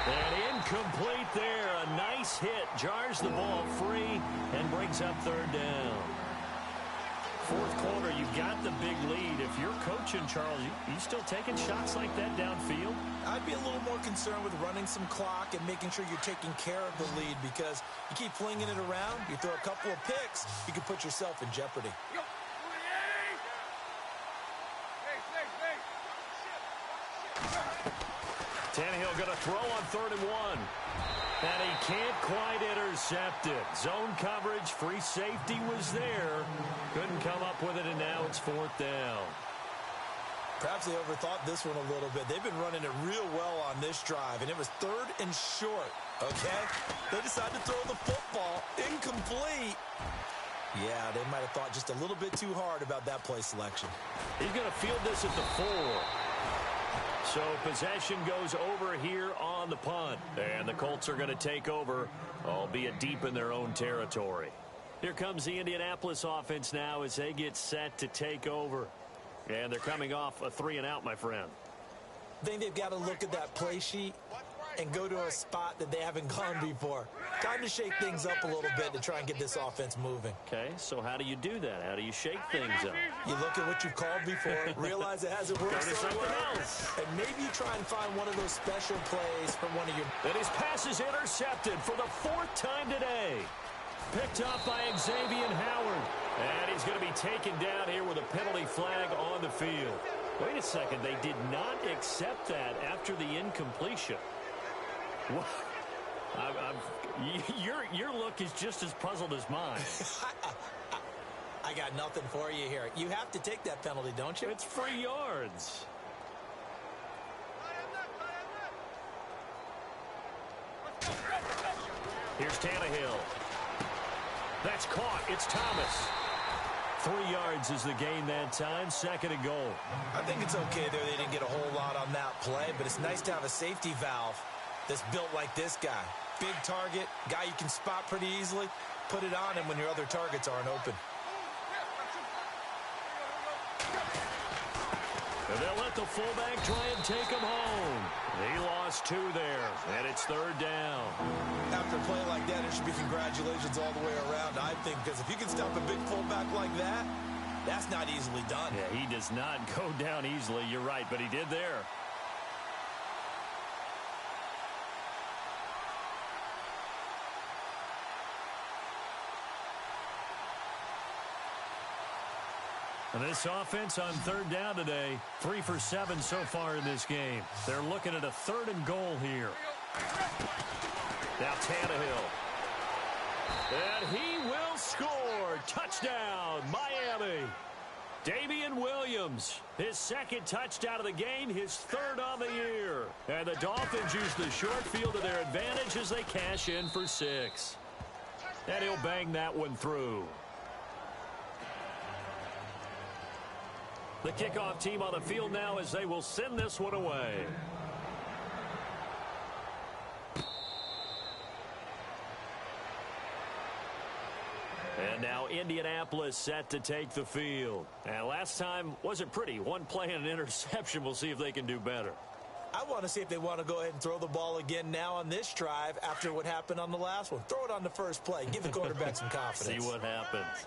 [SPEAKER 1] And incomplete there. A nice hit. Jars the ball free and brings up third down. Fourth quarter, you've got the big lead. If you're coaching, Charles, you still taking shots like that downfield?
[SPEAKER 2] I'd be a little more concerned with running some clock and making sure you're taking care of the lead because you keep flinging it around, you throw a couple of picks, you can put yourself in jeopardy.
[SPEAKER 1] Tannehill going to throw on 3rd and 1. And he can't quite intercept it. Zone coverage, free safety was there. Couldn't come up with it, and now it's 4th down.
[SPEAKER 2] Perhaps they overthought this one a little bit. They've been running it real well on this drive, and it was 3rd and short, okay? They decided to throw the football incomplete. Yeah, they might have thought just a little bit too hard about that play selection.
[SPEAKER 1] He's going to field this at the 4. So possession goes over here on the punt. And the Colts are going to take over, albeit deep in their own territory. Here comes the Indianapolis offense now as they get set to take over. And they're coming off a 3-and-out, my friend.
[SPEAKER 2] I think they've got to look at that play sheet and go to a spot that they haven't gone before. Time to shake things up a little bit to try and get this offense moving.
[SPEAKER 1] Okay, so how do you do that? How do you shake things up?
[SPEAKER 2] You look at what you've called before, realize it hasn't worked so well, and maybe you try and find one of those special plays from one of your...
[SPEAKER 1] And his pass is intercepted for the 4th time today. Picked up by Xavier Howard. And he's going to be taken down here with a penalty flag on the field. Wait a second, they did not accept that after the incompletion. Your look is just as puzzled as mine.
[SPEAKER 2] I got nothing for you here. You have to take that penalty, don't you?
[SPEAKER 1] It's free yards. Here's Tannehill. That's caught. It's Thomas. 3 yards is the gain that time. 2nd and goal.
[SPEAKER 2] I think it's okay there. They didn't get a whole lot on that play, but it's nice to have a safety valve that's built like this guy. Big target, guy you can spot pretty easily. Put it on him when your other targets aren't open.
[SPEAKER 1] And they'll let the fullback try and take him home. He lost 2 there, and it's 3rd down.
[SPEAKER 2] After a play like that, it should be congratulations all the way around, I think, because if you can stop a big fullback like that, that's not easily done.
[SPEAKER 1] Yeah, he does not go down easily. You're right, but he did there. And this offense on 3rd down today, 3 for 7 so far in this game. They're looking at a 3rd and goal here. Now Tannehill. And he will score. Touchdown, Miami. Damian Williams, his second touchdown of the game, his third on the year. And the Dolphins use the short field to their advantage as they cash in for 6. And he'll bang that one through. The kickoff team on the field now as they will send this one away. And now Indianapolis set to take the field. And last time wasn't pretty. One play and an interception. We'll see if they can do better.
[SPEAKER 2] I want to see if they want to go ahead and throw the ball again now on this drive after what happened on the last one. Throw it on the first play. Give the quarterback some confidence.
[SPEAKER 1] See what happens.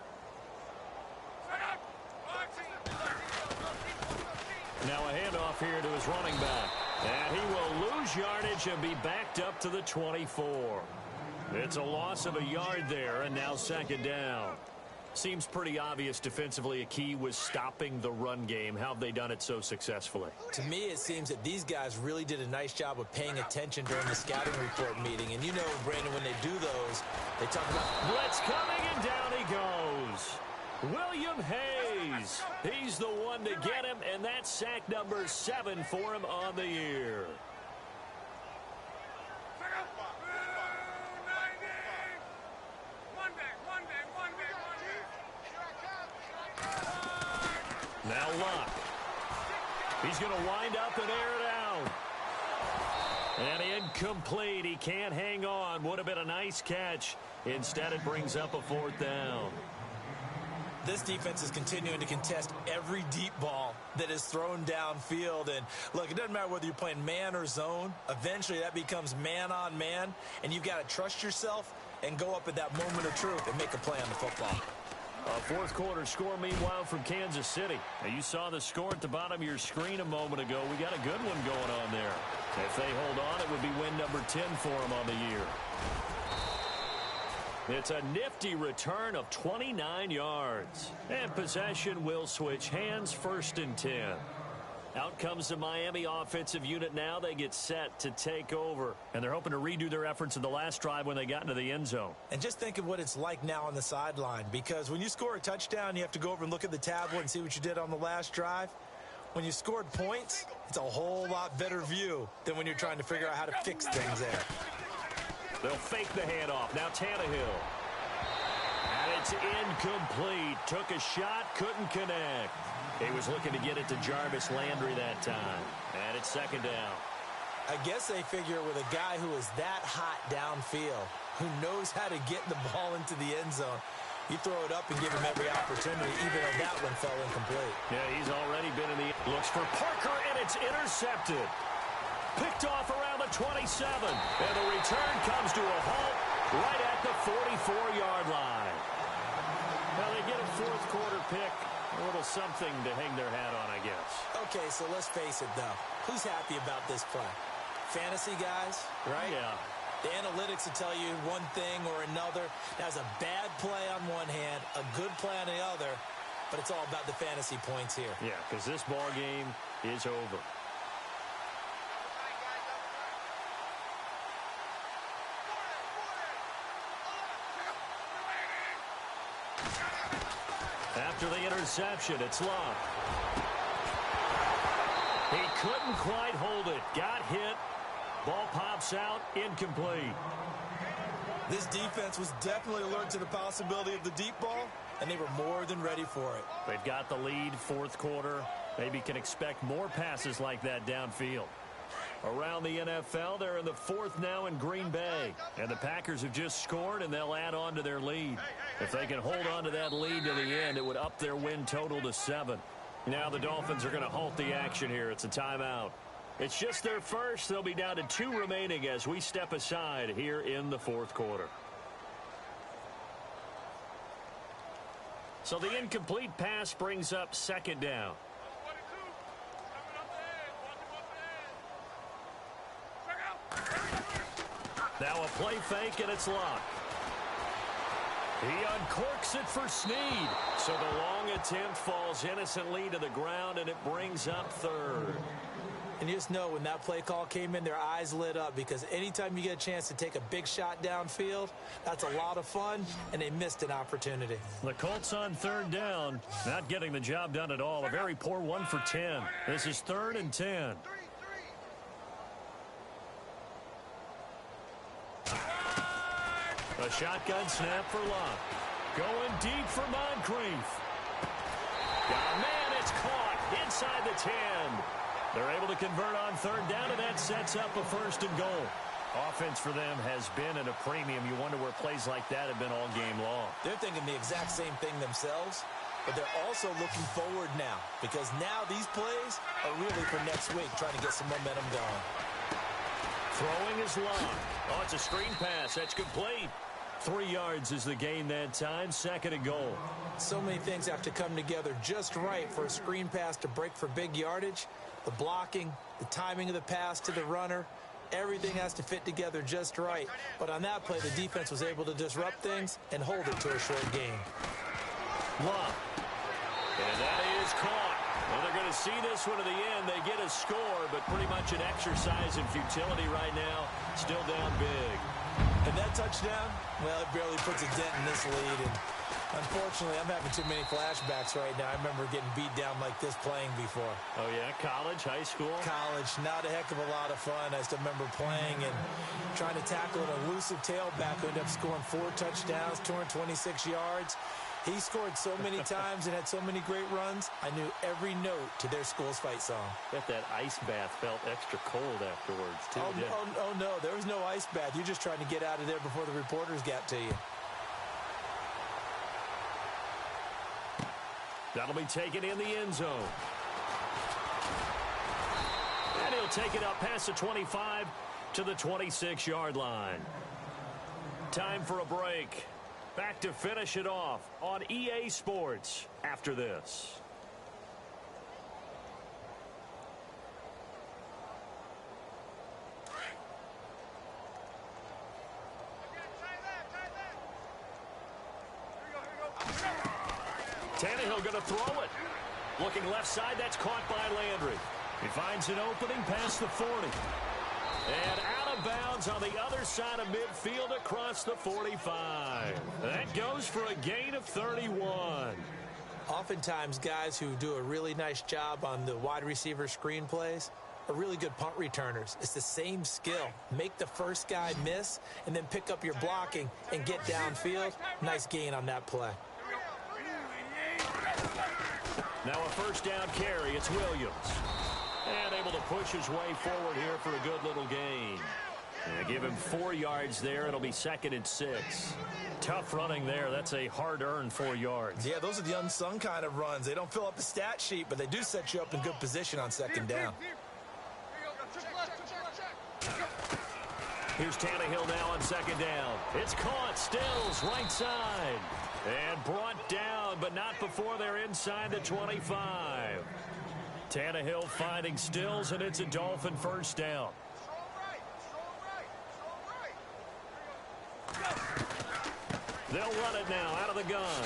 [SPEAKER 1] Now a handoff here to his running back. And he will lose yardage and be backed up to the 24. It's a loss of a yard there, and now second down. Seems pretty obvious defensively a key was stopping the run game. How have they done it so successfully?
[SPEAKER 2] To me, it seems that these guys really did a nice job of paying attention during the scouting report meeting. And you know, Brandon, when they do those, they talk about
[SPEAKER 1] blitz coming, and down he goes. William Hayes. He's the one to get him, and that's sack number 7 for him on the year. Now Luck. He's going to wind up and air it out. And incomplete. He can't hang on. Would have been a nice catch. Instead, it brings up a 4th down.
[SPEAKER 2] This defense is continuing to contest every deep ball that is thrown downfield. And, look, it doesn't matter whether you're playing man or zone. Eventually, that becomes man on man. And you've got to trust yourself and go up at that moment of truth and make a play on the football.
[SPEAKER 1] A fourth quarter score, meanwhile, from Kansas City. Now, you saw the score at the bottom of your screen a moment ago. We got a good one going on there. If they hold on, it would be win number 10 for them on the year. It's a nifty return of 29 yards. And possession will switch hands, 1st and 10. Out comes the Miami offensive unit now. They get set to take over. And they're hoping to redo their efforts in the last drive when they got into the end zone.
[SPEAKER 2] And just think of what it's like now on the sideline. Because when you score a touchdown, you have to go over and look at the tablet and see what you did on the last drive. When you scored points, it's a whole lot better view than when you're trying to figure out how to fix things there.
[SPEAKER 1] They'll fake the handoff. Now Tannehill. And it's incomplete. Took a shot, couldn't connect. He was looking to get it to Jarvis Landry that time. And it's second down.
[SPEAKER 2] I guess they figure with a guy who is that hot downfield, who knows how to get the ball into the end zone, you throw it up and give him every opportunity, even though that one fell incomplete.
[SPEAKER 1] Yeah, he's already been in the... Looks for Parker, and it's intercepted. Picked off around the 27. And the return comes to a halt right at the 44-yard line. Well, they get a fourth quarter pick. A little something to hang their hat on, I guess.
[SPEAKER 2] Okay, so let's face it, though. Who's happy about this play? Fantasy guys, right?
[SPEAKER 1] Yeah.
[SPEAKER 2] The analytics will tell you one thing or another. That was a bad play on one hand, a good play on the other, but it's all about the fantasy points here.
[SPEAKER 1] Yeah, because this ball game is over. After the interception, it's Luck. He couldn't quite hold it. Got hit. Ball pops out. Incomplete.
[SPEAKER 2] This defense was definitely alert to the possibility of the deep ball, and they were more than ready for it.
[SPEAKER 1] They've got the lead, fourth quarter. Maybe can expect more passes like that downfield. Around the NFL, they're in the fourth now in Green Bay. And the Packers have just scored, and they'll add on to their lead. If they can hold on to that lead to the end, it would up their win total to 7. Now the Dolphins are going to halt the action here. It's a timeout. It's just their first. They'll be down to 2 remaining as we step aside here in the fourth quarter. So the incomplete pass brings up second down. Now a play fake, and it's Luck. He uncorks it for Snead. So the long attempt falls innocently to the ground, and it brings up third.
[SPEAKER 2] And you just know when that play call came in, their eyes lit up because anytime you get a chance to take a big shot downfield, that's a lot of fun, and they missed an opportunity.
[SPEAKER 1] The Colts on third down, not getting the job done at all. A very poor 1 for 10. This is 3rd and 10. A shotgun snap for Locke. Going deep for Moncrief. Got a man, it's caught inside the 10. They're able to convert on third down, and that sets up a 1st and goal. Offense for them has been at a premium. You wonder where plays like that have been all game long.
[SPEAKER 2] They're thinking the exact same thing themselves, but they're also looking forward now because now these plays are really for next week, trying to get some momentum going.
[SPEAKER 1] Throwing is Locke. Oh, it's a screen pass. That's complete. 3 yards is the gain that time. 2nd and goal.
[SPEAKER 2] So many things have to come together just right for a screen pass to break for big yardage. The blocking, the timing of the pass to the runner, everything has to fit together just right. But on that play, the defense was able to disrupt things and hold it to a short gain.
[SPEAKER 1] Locke. And that is caught. Well, they're going to see this one to the end. They get a score, but pretty much an exercise in futility right now. Still down big.
[SPEAKER 2] And that touchdown, well, it barely puts a dent in this lead. And unfortunately, I'm having too many flashbacks right now. I remember getting beat down like this playing before.
[SPEAKER 1] Oh, yeah? College, high school?
[SPEAKER 2] College, not a heck of a lot of fun. I still remember playing and trying to tackle an elusive tailback who ended up scoring 4 touchdowns, 226 yards. He scored so many times and had so many great runs, I knew every note to their school's fight song.
[SPEAKER 1] Bet that ice bath felt extra cold afterwards, too.
[SPEAKER 2] Oh, no, there was no ice bath. You're just trying to get out of there before the reporters got to you.
[SPEAKER 1] That'll be taken in the end zone. And he'll take it up past the 25 to the 26-yard line. Time for a break. Back to finish it off on EA Sports after this. Tannehill going to throw it. Looking left side, that's caught by Landry. He finds an opening past the 40. And out of bounds on the other side of midfield across the 45. That goes for a gain of 31.
[SPEAKER 2] Oftentimes, guys who do a really nice job on the wide receiver screen plays are really good punt returners. It's the same skill. Make the first guy miss and then pick up your blocking and get downfield. Nice gain on that play.
[SPEAKER 1] Now a first down carry. It's Williams. And able to push his way forward here for a good little gain. And give him 4 yards there. It'll be 2nd and 6. Tough running there. That's a hard-earned 4 yards.
[SPEAKER 2] Yeah, those are the unsung kind of runs. They don't fill up a stat sheet, but they do set you up in good position on 2nd down.
[SPEAKER 1] Here's Tannehill now on 2nd down. It's caught. Stills right side. And brought down, but not before they're inside the 25. Tannehill finding Stills, and it's a Dolphin first down. They'll run it now out of the gun.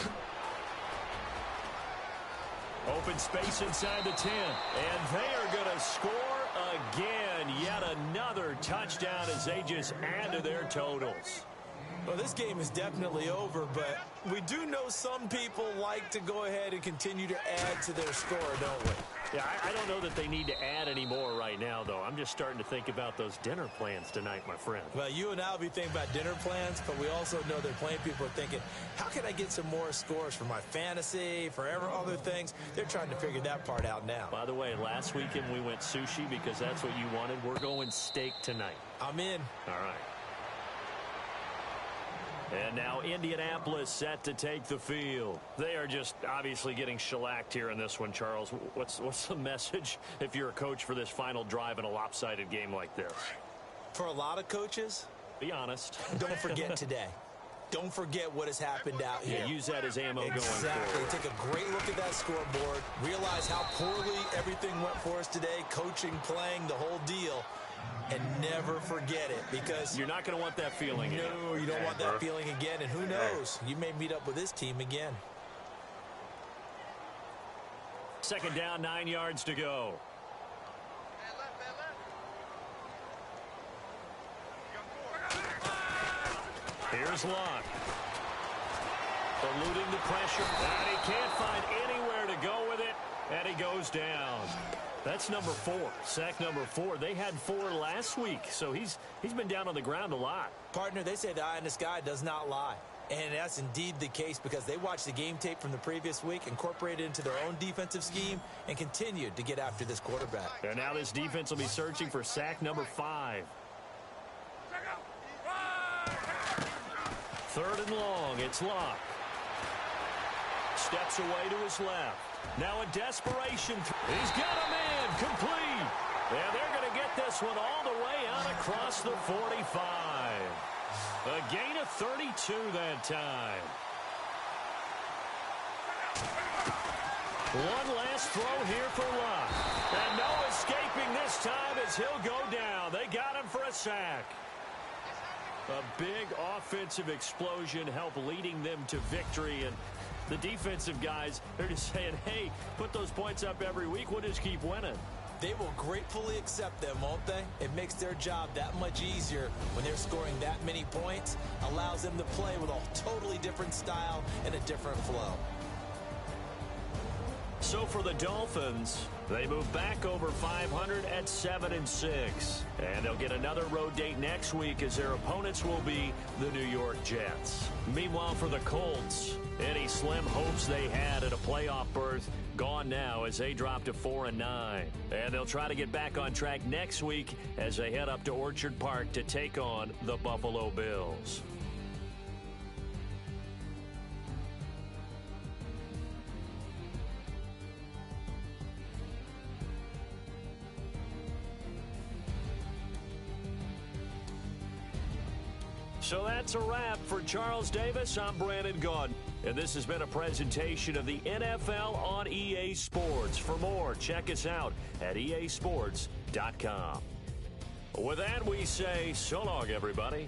[SPEAKER 1] Open space inside the 10. And they are going to score again. Yet another touchdown as they just add to their totals.
[SPEAKER 2] Well, this game is definitely over, but we do know some people like to go ahead and continue to add to their score, don't we?
[SPEAKER 1] Yeah, I don't know that they need to add any more right now, though. I'm just starting to think about those dinner plans tonight, my friend.
[SPEAKER 2] Well, you and I will be thinking about dinner plans, but we also know that plenty of people are thinking, how can I get some more scores for my fantasy, for other things? They're trying to figure that part out now.
[SPEAKER 1] By the way, last weekend we went sushi because that's what you wanted. We're going steak tonight.
[SPEAKER 2] I'm in.
[SPEAKER 1] All right. And now Indianapolis set to take the field. They are just obviously getting shellacked here in this one, Charles. What's the message if you're a coach for this final drive in a lopsided game like this?
[SPEAKER 2] For a lot of coaches,
[SPEAKER 1] be honest.
[SPEAKER 2] Don't forget today. Don't forget what has happened out here.
[SPEAKER 1] Yeah, use that as ammo going forward.
[SPEAKER 2] Exactly. Take a great look at that scoreboard. Realize how poorly everything went for us today. Coaching, playing, the whole deal. And never forget it, because
[SPEAKER 1] you're not going to want that feeling again.
[SPEAKER 2] No, you don't want that feeling again. And who knows? You may meet up with this team again.
[SPEAKER 1] 2nd down, 9 yards to go. Here's Luck. Eluding the pressure. And he can't find anywhere to go with it. And he goes down. That's number 4. Sack number 4. They had 4 last week, so he's been down on the ground a lot.
[SPEAKER 2] Partner, they say the eye in the sky does not lie. And that's indeed the case because they watched the game tape from the previous week, incorporated it into their own defensive scheme, and continued to get after this quarterback.
[SPEAKER 1] And now this defense will be searching for sack number 5. 3rd and long. It's Luck. Steps away to his left. Now in desperation. He's got a man. Complete. And they're going to get this one all the way out across the 45. A gain of 32 that time. One last throw here for Luck. And no escaping this time as he'll go down. They got him for a sack. A big offensive explosion helped leading them to victory. And the defensive guys, they're just saying, hey, put those points up every week. We'll just keep winning.
[SPEAKER 2] They will gratefully accept them, won't they? It makes their job that much easier when they're scoring that many points. Allows them to play with a totally different style and a different flow.
[SPEAKER 1] So for the Dolphins, they move back over 500 at 7-6. And they'll get another road date next week as their opponents will be the New York Jets. Meanwhile, for the Colts, any slim hopes they had at a playoff berth gone now as they drop to 4-9. And they'll try to get back on track next week as they head up to Orchard Park to take on the Buffalo Bills. So that's a wrap. For Charles Davis, I'm Brandon Gaudin. And this has been a presentation of the NFL on EA Sports. For more, check us out at easports.com. With that, we say so long, everybody.